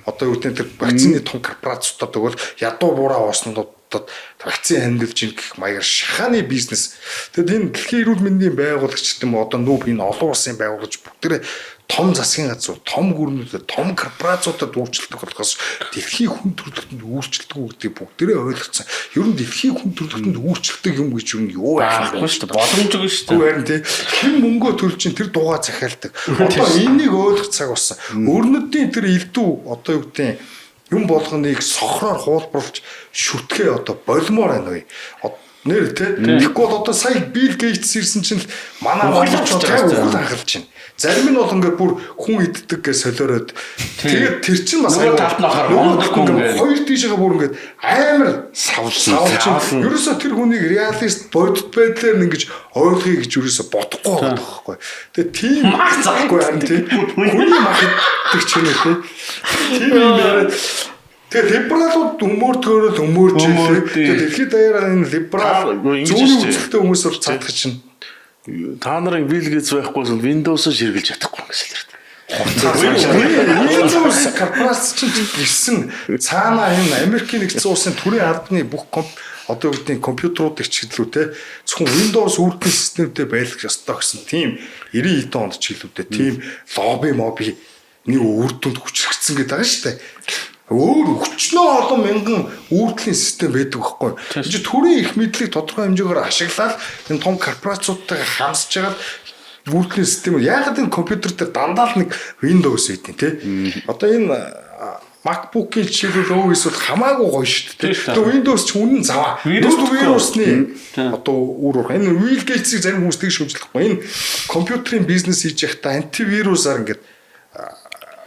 одоо юу гэдэг тэр вакцины том корпорацуудад тэгвэл ядуу буруу ууснуудад вакцины хандилж ин гэх маягаар шахааны бизнес. Тэгэд энэ дэлхийн эрүүл мэндийн байгуулагч гэдэг юм одоо нүүб энэ олон улсын байгуулагч бүгдээ том засгийн газар, том гүрнүүдэд, том корпорациудад үйлчлдэг болохоос дэлхийн хүн төрөлхтөнд үйлчлдэг гэдгийг бүгдээрээ ойлгоцсон. Ер нь дэлхийн хүн төрөлхтөнд үйлчлдэг юм гэж юу юу байхгүй шүү дээ. Боломжгүй шүү дээ. Харин тий хэн мөнгөө төлж ин тэр дуугаа захиалдаг. Одоо энийг ойлгох цаг болсон. Өрнөдийн тэр элдв одоо юу гэдэг юм болгоныг сохроор хуулбарлаж шүтгээ одоо болмоор байна вэ? Нэр тий. Тэгэхгүй бол одоо сая Билл Гейтс ирсэн чинь манай монголчууд яг үгүй хангалж байна. Зарим нь бол ингээд бүр хүн иддэг гэж солиороод тэгээд тэр чинь бас нөгөө хоёр тийшээ бүр ингээд амар савлсан. Ерөөсө тэр хүнийг реалист бодит байдлаар ингэж ойлгоё гэж ерөөсө бодохгүй байгаа байхгүй. Тэгээд тийм мах заахгүй харин тийм хүний мах иддэг ч юм уу тийм юм яриад тэгээд либералууд өмөртгөөрөл өмөрж ирлээ. Тэгээд дэлхийд даяараа энэ либерал зүүнний үзэлтэй хүмүүс бол цаадах чинь та нарын Билл Гейтс байхгүйс Windows-ыг ширгэлж чадахгүй юм гэсэн юм. Windows корпорац чинь гисэн цаана энэ Америкийн нэгдсэн улсын төрийн албаны бүх одоо үгдийн компьютерууд ихчлүү те зөвхөн Windows үүргийн системтэй байлгах ёстой гэсэн тийм 90 онд ч хэлүүдээ тийм лобби моби нэг үр дүнд хүчрэгдсэн гэдэг байгаа шүү дээ. Өөр өчнөө олон мянган үйлдлийн систем байдаг байхгүй. Энэ чинь төрийн их мэдлийг тодорхой хэмжээгээр ашиглаад энэ том корпорациудтайгаа хамсаж байгаа үйлдлийн систем. Яагаад энэ компьютер дээр дандаа л нэг Windows байдیں۔ Одоо энэ MacBook-ийн жишээлбэл эсвэл хамаагүй гоё шүү дээ. Тэгээ Windows ч үнэн заваа. Вирусны одоо үр урах. Энэ Bill Gates-ийг зарим хүмүүс тэгж шүмжлэхгүй. Энэ компьютерийн бизнес хийж байхдаа антивирусаар ингээд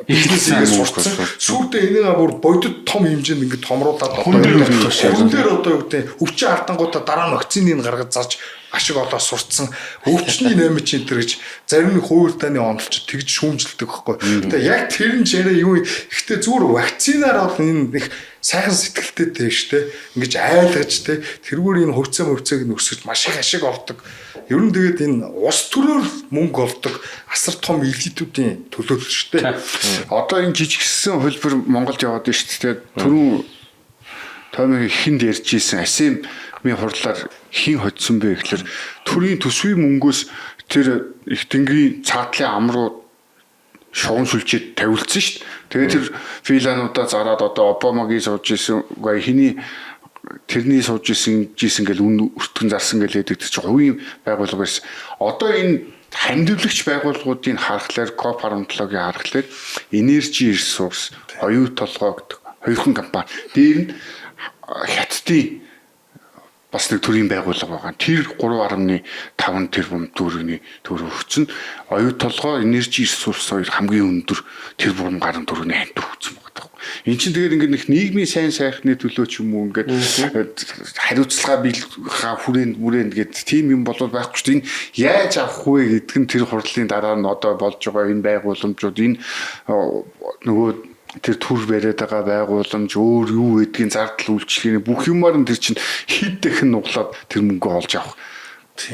бизнесийг сурцсан. Сүүлдээ энийгээ бүр бодит том хэмжээнд ингээд томруулаад хүн дээр одоо юу гэдэг өвчин алдангуудаа дараа нь вакциныг гаргаж зарж ашиг олоо сурцсан. Өвчний 8 ч энэ төр гэж зарим нэг хувилдааны онолч тэгж шүүмжилдэг байхгүй. Тэгээ яг тэр нь яриа юу ихтэй зүгээр вакцинаар бол энэ их сайхан сэтгэлтэй дээ штэ. Ингэж айлгаж те тэргээр энэ хувьцааг нөсгөж маш их ашиг олдог. Ер нь тэгээд энэ ус төрөөр мөнгө олдог асар том элитүүдийн төлөөлөл штэ. Одоо энэ жижигсэн хөлбөр Монголд яваад байна шүү дээ. Түрүүн томьёо хинд ярьж ийсэн ASEAN-ийн хурлаар хин хоцсон бэ гэхэлэр төрийн төсвийн мөнгөөс тэр их тэнгэрийн цаатлын ам руу шугам сүлжээд тавилсан шүү дээ. Тэгээд тэр филануудаа зараад одоо Обамагийн сууж ийсэн хиний тэрний сууж ийсэн гэл үн өртгөн зарсан гэл хэдэг тэр чинь хувийн байгууллага байсан. Одоо энэ хамдивлагч байгууллагуудыг харахаар Co-Pharmacology харахаар Energy Resource, оюу толгой гэдэг хоёрхан компани. Дээр нь хятадын бас нэг төрлийн байгууллага байгаа. Тэр 3.5 тэрбум төгрөгийн төгрөг өгсөн. Оюу толгой Energy Resource хоёр хамгийн өндөр тэрбум гаруй төгрөгийн хант өгсөн байгаа. Энд чинь тэгээд ингээд нэг нийгмийн сайн сайхны төлөө ч юм уу ингээд хариуцлага биелхаа хүрээнд гэдэг тийм юм болоод байхгүй ч энэ яаж авах вэ гэдэг нь тэр хурлын дараа нь одоо болж байгаа энэ байгууламжууд энэ нөгөө тэр төр бариад байгаа байгууламж өөр юу гэдгийг зардал үйлчлэгийн бүх юмар нь тэр чинь хэд дахин нуглаад тэр мөнгө олж авах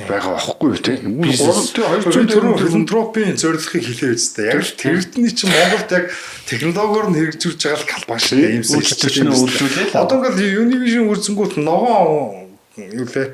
байгаа байхгүй тийм. Хоёр төрлийн филантропийн зорилгыг хэлээ үстэй. Яг тэрдний чинь Монголд яг технологиор нь хэрэгжүүлж байгаа л калбан шиг юм үйлчлэгчнээ үйлдвэрлэе л. Одоо ингээл Univision үрзэнгүүт ногоон юу лээ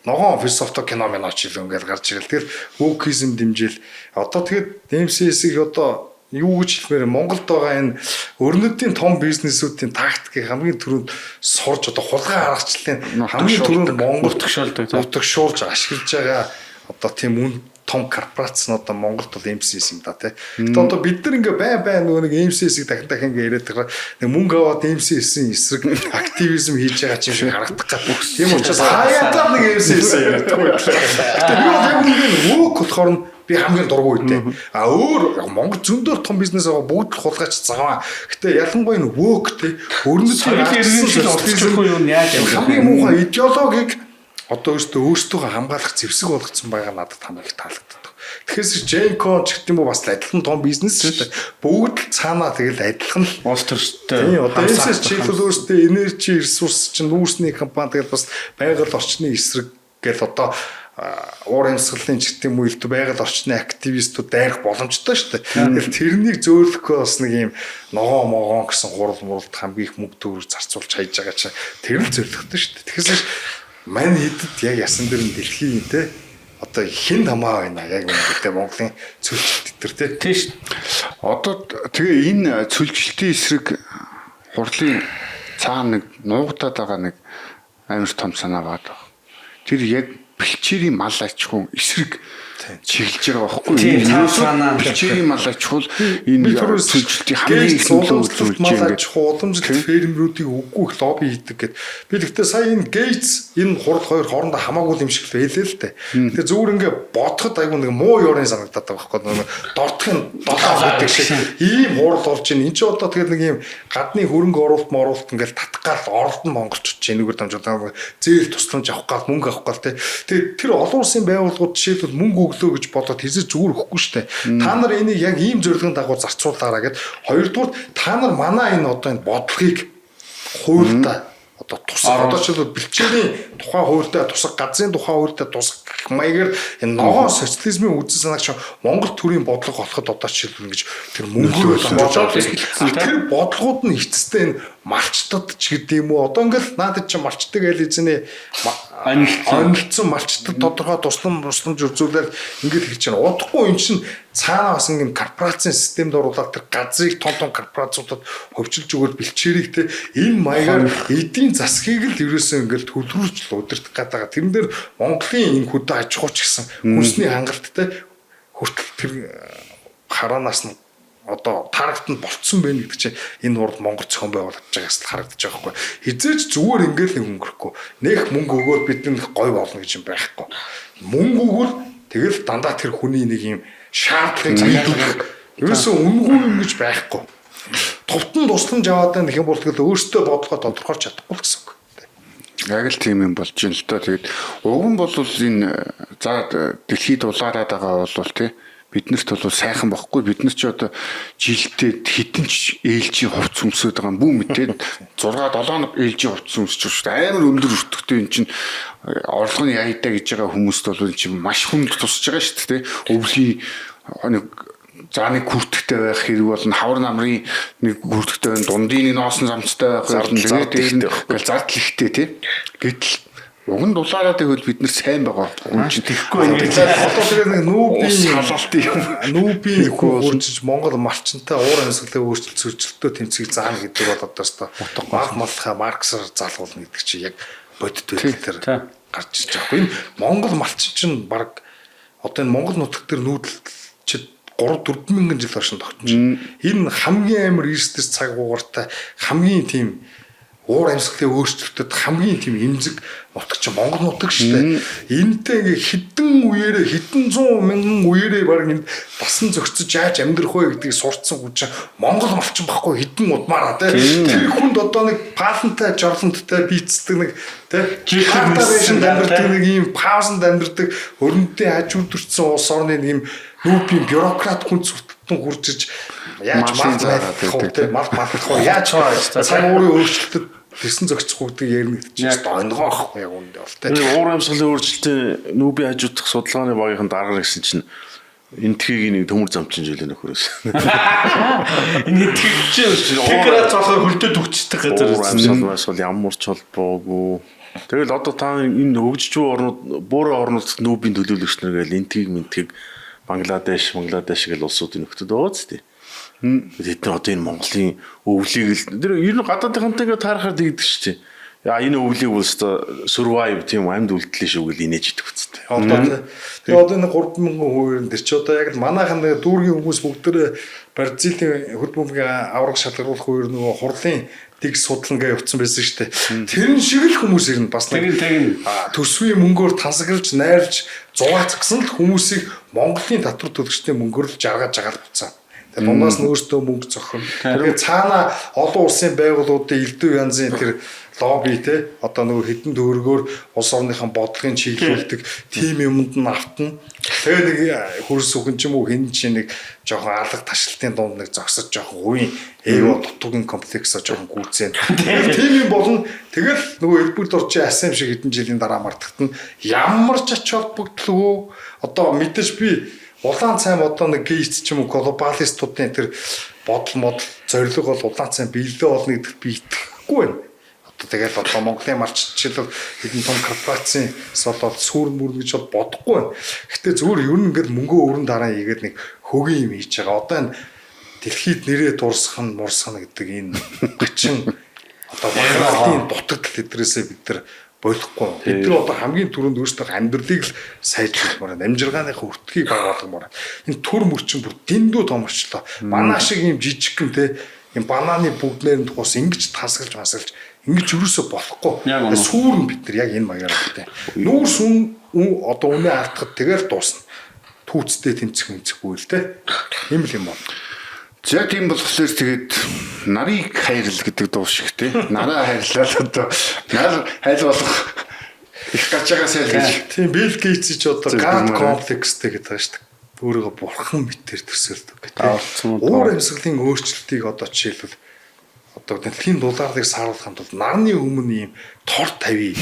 ногоон философи кино ч илүү ингээл гарч ирэл. Тэгэхээр wokeism дэмжил. Одоо тэгээд MCS-ийг одоо юу гэж хэлмээр Монголд байгаа энэ өрнөдийн том бизнесүүдийн тактикийг хамгийн түрүүнд сурж одоо хулгай аргачлалын хамгийн түрүүнд Монголд нутагшуулж ашиглаж байгаа одоо тийм үн том корпорац нь одоо Монголд бол MCS юм да тий. Гэтэ одоо бид нар ингээ байн нөгөө нэг MCS-ийг дахин ингээ яриад байгаа нэг мөнгө аваад MCS-ийн эсрэг активизм хийж байгаа ч юм шиг харагдах гэх. Тийм учраас хаяатаар нэг MCS яриад байгаа. Гэтэ би бол яг нэг өөх болохоор нь би хамгийн дургуй үедээ. А өөр Монгол зөндөр том бизнес байгаа бүгд л хулгайч цагаан. Гэтэ ялангуяа энэ work те өрнөдийн иргэншил яаж хамгийн муухай идеологийг одоо өөртөө хамгаалах зэвсэг болгоцсон байгаа надад хамгийн таалагддаг. Тэгэхээр Genco ч гэх юм уу бас адилхан том бизнес шүү дээ. Бүгд л цаанаа тэгэл адилхан л уус төрштэй. Одоо энэ чиглэл өөртөө Energy Resource чинь нүүрсний компани тэгэл бас байгаль орчны эсрэг гэл одоо уур амьсгалын ч гэдэг юм уу илт байгаль орчны активистууд дайрах боломжтой шүү дээ. Тэгэхээр тэрнийг зөөлөхөө бас нэг юм ногоон гэсэн гурал хамгийн их мөнгө төгрөг зарцуулж хайж байгаа чинь тэр л зөөлөхтэй шүү дээ. Тэгэхээр мань хэдэд яг ясан дээр нь дэлхийн те одоо хэн хамаа байна яг үнэндээ Монголын цөлжилт төр те. Тийм шүү. Одоо тэгээ энэ цөлжилтийн эсрэг хурлын цаана нэг нуугдаад байгаа нэг амар том санаа байна. Тэр яг бэлчээрийн мал аж ахуйн эсрэг чиглэж байгаа байхгүй юу? Бэлчээрийн мал аж ахуй энэ цөлжилтийн хамгийн их суулгамжлалт мал аж ахуй уламжлалт фермерүүдийг үгүй их лобби хийдэг гэд. Би гэхдээ сая энэ Gates энэ хурал хоёр хоорондоо хамаагүй юм шиг хэлээ л дээ. Тэгээ зүгээр ингээ бодоход айгүй нэг муу ёрын санагдаад байгаа байхгүй юу? Дортхын долоо гэдэг шиг ийм хурал болж байна. Энд чи одоо тэгээд нэг ийм гадны хөрөнгө оруулалт ингээл татгаал оролдон монголчууд чинь энэгээр дамжуулаад зээл тусламж авах гал мөнгө авах гал тий. Тэгээд тэр олон улсын байгууллагууд жишээлбэл мөнгө өглөө гэж бодоод хэзээ зүгээр өгөхгүй штэ. Та нар энийг яг ийм зорилгын дагуу зарцуулаараа гэд. Хоёрдугаар та нар манай энэ одоо энэ бодлогыг хуультай одоо тусах одоо ч бэлчээрийн тухайн хуультай тусах газрын тухайн хуультай тусах маягаар энэ ногоон социализмын үзэл санааг чинь Монгол төрийн бодлого болоход одоо жишээлбэл ингэж тэр мөнгөөр бодоод тэр бодлогууд нь эцэстээ энэ малчтад ч гэдэг юм уу одоо ингээл наадад чи малчдаг айл эзэнэ анилдсан малчтад тодорхой тусламж үзүүлээд ингээд хэлж байна. Удахгүй эн чинь цаанаа бас ингээд корпорацийн системд оруулаад тэр газрыг том корпорациудад хөвчилж өгөөд бэлчээрийг те энэ маягаар эдийн засгийг л ерөөсөө ингээд төлрүүлж удирдах гэдэг. Тэрэн дээр Монголын энэ хөдөө аж ахуйч гэсэн хүнсний хангалттай хүртэл тэр хараанаас нь одоо тарагтанд болцсон байх гэдэг чинь энэ урд Монгол зохион байгуулагдж байгаас л харагдаж байгаа байхгүй. Хизээч зүгээр ингээл нэг өнгөрөхгүй. Нэх мөнгө өгөөд бидэнд гой болно гэж юм байхгүй. Мөнгө өгвөл тэгэл дандаа тэр хүний нэг юм шаардлагыг захиалах ерөөсөө үнгүй юм гэж байхгүй. Товтон тусламж аваад байх юм бол тэгэл өөртөө бодлого тодорхойлж чадахгүй л гэсэн үг. Яг л тийм юм болж байна л доо. Тэгээд уг нь бол энэ за дэлхийд улаараад байгаа бол тий биднэрт бол сайхан бохгүй. Бид нар ч одоо жилдээ хэдэн ч ээлжийн хувцс өмсөд байгаа юм бүү мэдээ 6-7 ээлжийн хувцс өмсөж байгаа шүү дээ. Амар өндөр өртөгтэй эн чинь орлогын яйдаа гэж байгаа хүмүүст бол эн чинь маш хүнд тусаж байгаа шүү дээ. Өвлийн нэг зааны хүртэгтэй байх хэрэг болно. Хавар намрын нэг хүртэгтэй байх, дундын нэг ноосн замцтай байх, тэгээд зардал ихтэй тий. Гэтэл уг нь дулаараад байвал бид нар сайн байгаа. Үнэн тэгэхгүй одоо тэгээд нэг нүүбийн халалтын юм. Нүүбийн хөржиж Монгол малчинтай уур амьсгалын өөрчлөлтөө тэмцэхийг заана гэдэг бол одоо өстой мах малхаа Марксаар залгуулна гэдэг чинь яг бодит байдлаар гарч ирж байгаа. Энэ Монгол малчин чинь баг одоо энэ Монгол нутаг дээр нүүдэлчид 3-4 мянган жил хойш тогтсон. Энэ хамгийн амар эрсдэс цаг угаартай хамгийн тийм уур амьсгалын өөрчлөлтөд хамгийн тийм эмзэг нутаг чинь Монгол нутаг шүү дээ. Энэтэй ингээ хэдэн үеэрээ хэдэн 100 мянган үеэрээ баг энэ басан зөгцөж яаж амьдрах вэ гэдгийг сурцсан хүн чинь Монгол малчин баггүй хэдэн удмаараа тий. Тэр хүнд одоо нэг палантай жорлонттай бийцдэг нэг тий хартаашнд амьдардаг нэг ийм паузанд амьдардаг өрөндөө хажуудэрсэн улс орны нэг ийм нүүбийн бюрократ хүн зүртэн хурж иж яаж мал яаж цаг уурын өөрчлөлтөд тэрсэн зохицох гэдэг ярина гэдэг чинь онгоо ахгүй яг үүндээ бол тэ. Уур амьсгалын өөрчлөлтийн нүүбийн хажуудах судалгааны багийн дарга гэсэн чинь энэ тхийг нэг төмөр замчин жилээ нөхөрөөс. Энэ тхийг чинь тэгрээ цохоо хөлдөө төгчдөг газар байсан. Уур амьсгал ямар ч холбоогүй. Тэгэл одоо та энэ хөгжиж буй орнууд буурын орнуудад нүүбийн төлөөлөгч нар гээл энэ тхийг мэнтхийг Бангладеш гэл улсуудын нөхдөд байгаа ч тийм. Тэд нар одоо энэ Монголын өвлийг л тэр ер нь гадаадынхантайгаа таарахаар дийдэг шүү дээ. Яа энэ өвлийг бол survive тийм амьд үлдлээ шүү гэл инээж идэх үстэй. Тэгээ одоо энэ 3,000 хувийн дээр чи одоо яг манайхан дүүргийн хүмүүс бүгд Бразилийн хөл бөмбөгийн авраг шалгаруулах үеэр нөгөө хурлын дэг судалгаа явуулсан байсан шүү дээ. Тэрэн шиг л хүмүүс ирнэ бас нэг төсвийн мөнгөөр тансаглаж найрлж зугаацсан л хүмүүсийг Монголын татвар төлөгчдийн мөнгөөр л жаргаж буцаа. Тэгээ дундаас нь өөртөө мөнгө зохино. Тэгээ цаана олон улсын байгууллагуудын элдв янзын тэр лобби те одоо нөгөө хэдэн төгрөгөөр улс орныхан бодлогын чиглүүлдэг тим юмд нь автна. Тэгээ нэг хөрс үхэн ч юм уу хэн чинь нэг жоохон алга ташлтын дунд нэг зогсож жоохон үеийн эго дутуугийн комплексоо жоохон гүйцэн. Тийм юм болно. Тэгэл нөгөө элбүрд орчин асам шиг хэдэн жилийн дараа мартахт нь ямар ч ач холбогдолгүй одоо мэдээж би улаан цайм одоо нэг гейц ч юм уу глобалистуудын тэр бодол зорилго бол улаан цайм биелээ болно гэдэгт би итгэхгүй байна. Одоо тэгэл одоо Монголын малччлал хэдэн том корпорацийн болоод сүрэн мөр гэж бодохгүй байна. Гэтэ зүгээр ер нь ингээд мөнгөө өрн дараа игээд нэг хөгийн юм хийж байгаа. Одоо энэ дэлхийд нэрээ дурсах нь мурсах гэдэг энэ 30 одоо багийн дутагдал эдрээсээ бид нар болохгүй. Бид нар одоо хамгийн түрүүнд өөрсдөө амьдралыг л сайжруулмаар, амжиргааныхаа өртгийг баг болгомоор. Энэ төр мөрчин бүр дэндүү том очлоо. Банаа шиг юм жижигхэн те юм бананы бүгднээр нь тухус ингэж тасгалж масгалж ингэж юусоо болохгүй. Сүүрэн бид нар яг энэ маягаар те. Нүүрс одоо үнэ алдахад тэгэл дуусна. Түүцтэй тэмцэхгүй л те. Ийм л юм байна. За тийм болохоор тэгээд нарыг хайрл гэдэг дуу шиг тий. Нараа хайрлал одоо нар хайл болох их гарч байгаас ял гэж. Тийм Билл Гейтс ч одоо God complex-тэй гэдэг байгаа шүү дээ. Өөрийгөө бурхан мэтэр төсөөлдөг гэдэг. Уур амьсгалын өөрчлөлтийг одоо жишээлбэл одоо дэлхийн дулаарлыг сааруулахын тулд нарны өмнө ийм тор тавь.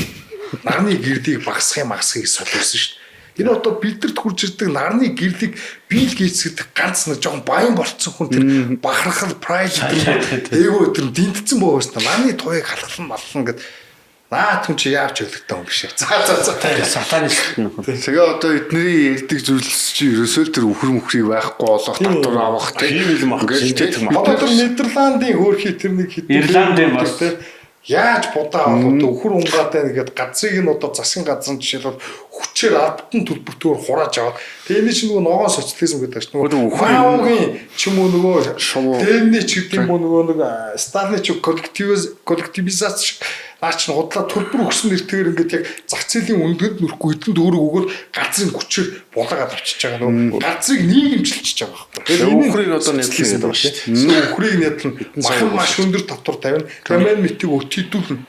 Нарны гэрдийг багасгахыг солиулсан шүү дээ. Энэ одоо бидэрт хурж ирдэг нарны гэрлийг Билл Гейтс гэдэг ганц нэг жоохон баян болцсон хүн тэр бахархал прайд эйгөө тэр дэнтсэн бөөс та нарны туяг халахлан маллан гэд наа түн чи яавч өлөгтэй юм биш. За сатанист нөхөр. Тэгээ одоо эдний ярьдаг зүйлс чи ерөөсөө тэр үхэр мөхрийг байхгүй болох татвар авах тийм юм ингээд одоо тэр Нидерландын хөөрхий тэр нэг хэдэн Ирландын бас Яаж будаа болоод өхөр унгаатай нэгээд газрыг нь одоо засгийн газар жишээлбэл хүчээр албатан төлбөртөөр хурааж аваад тэгээ энэ чинь нөгөө ногоон социализм гэдэг чинь нөгөө өхрийн ч юм уу нөгөө дэмний ч гэдэг юм уу нөгөө нэг Сталины ч коллективизац наач нь худлаа төлбөр өгсөн нэртэйгээр ингээд яг зах зээлийн үндэнд нүрэхгүй эдэнд өөрөө өгөөд газрын хүчээр булаагаад авчиж байгаа нөгөө газрыг нийгэмчилж байгаа байхгүй. Тэгээ өхрийг одоо нэтлээд байгаа шүү дээ. Өхрийг нэтлэн маш өндөр татвар тавина. Таман мэтийг өтөдүүлнэ.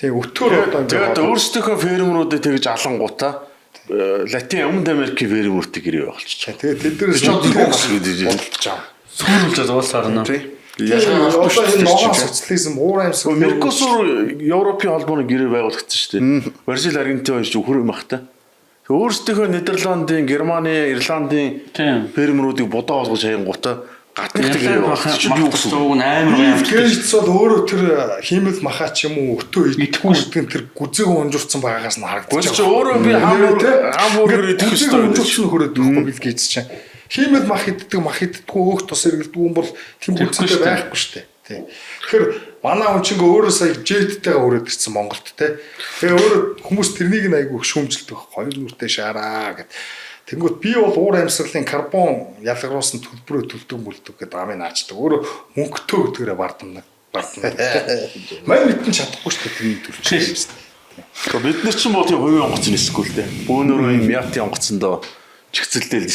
Тэгээ өтөөр одоо тэгээд өөрсдийнхөө фермеруудыг тэгж алангуудаа Латин Америкийн фермеруудыг ирээ болчихчих. тэгээд тэднээс төгс гэдэг болж байгаа. Сүүрүүлж уус харна. Одоо энэ ногоон социализм уур амьсгал Меркосур Европын холбооны гэрээ байгуулагдсан шүү дээ. Бразил, Аргентин хоёр ч өхөр юм ахтай. Өөрсдийнхөө Нидерландын, Германы, Ирландын фермеруудыг будаа олгож хаянгуудаа гаднах гэрээ байгуулсан. Юу гэсэн үг амар Гэрч бол өөрөө тэр хиймэл махаа ч юм уу өтөө идэхгүй гэдэг тэр гүзээг унжурцсан байгаагаас нь харагдаж байгаа. Өөрөө би хамбургер идэх ёстой унжурцсан хөрөөд байхгүй бил гэж чинь. Хиймэл мах иддэг өөх тус эргэлдэг юм бол тийм гүзээг байхгүй шүү дээ. Тий. Тэгэхээр манай хүн чинь өөрөө сая жеттэйгээ өрөөд ирсэн Монголд те. Тэгээ өөрөө хүмүүс тэрнийг нь айгүй шүүмжилдэг хоёр нүртэй шаараа гэд. Тэнгүүт би бол уур амьсгалын карбон ялгаруулсан төлбөрөө төлдөг мүлдэг гэдэг амын наачдаг. Өөрөө мөнгөтэй гэдгээрээ бардамнаг. Мань мэдэн чадахгүй шүү дээ тэрний төлч. Бид нар ч юм уу тийм хувийн онгоц нэсэхгүй л дээ. Бөөнөрөө юм яатын онгоцондоо чигцэлдэл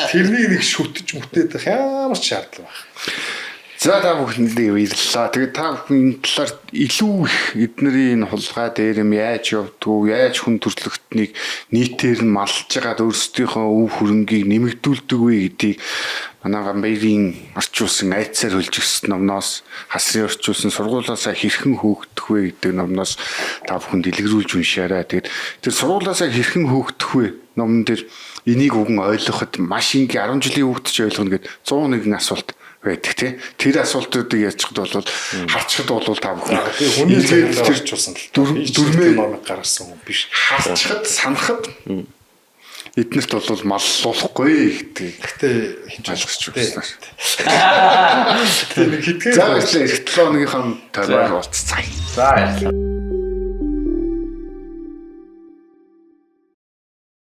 тэрнийг нэг шүтэж мүтээд ямар ч шаардлага байна. За та бүхэндээ баярлалаа. Тэгээд та бүхэн энэ талаар илүү их эднэрийн энэ хулгай дээр юм яаж явдгүү, яаж хүн төрөлхтнийг нийтээр нь малж байгаад өөрсдийнхөө өв хөрөнгийг нэмэгдүүлдэг вэ гэдгийг манай Гамбайрын орчуулсан айцаар хөлж өгсөн номноос хасрын орчуулсан сургуулаасаа хэрхэн хөөгдөх вэ гэдэг номноос та бүхэн дэлгэрүүлж уншаарай. Тэгээд тэр сургуулаасаа хэрхэн хөөгдөх вэ номон дээр энийг үгэн ойлгоход маш ингийн 10 жилийн хүүхэд ч ойлгоно гэд 101 асуулт байдаг тий. Тэр асуултуудыг ярьчихад бол харчхад бол та бүхэн хүний зэрэг төрчүүлсэн дөрмөө номыг гаргасан хүн биш. Харчхад санахад эднэрт бол маллуулахгүй гэдэг. Гэтэ хинж ойлгосч байна. Тэгээ нэг хитгэн. За их 7 хоногийнхаа тойрог уулзцаая. За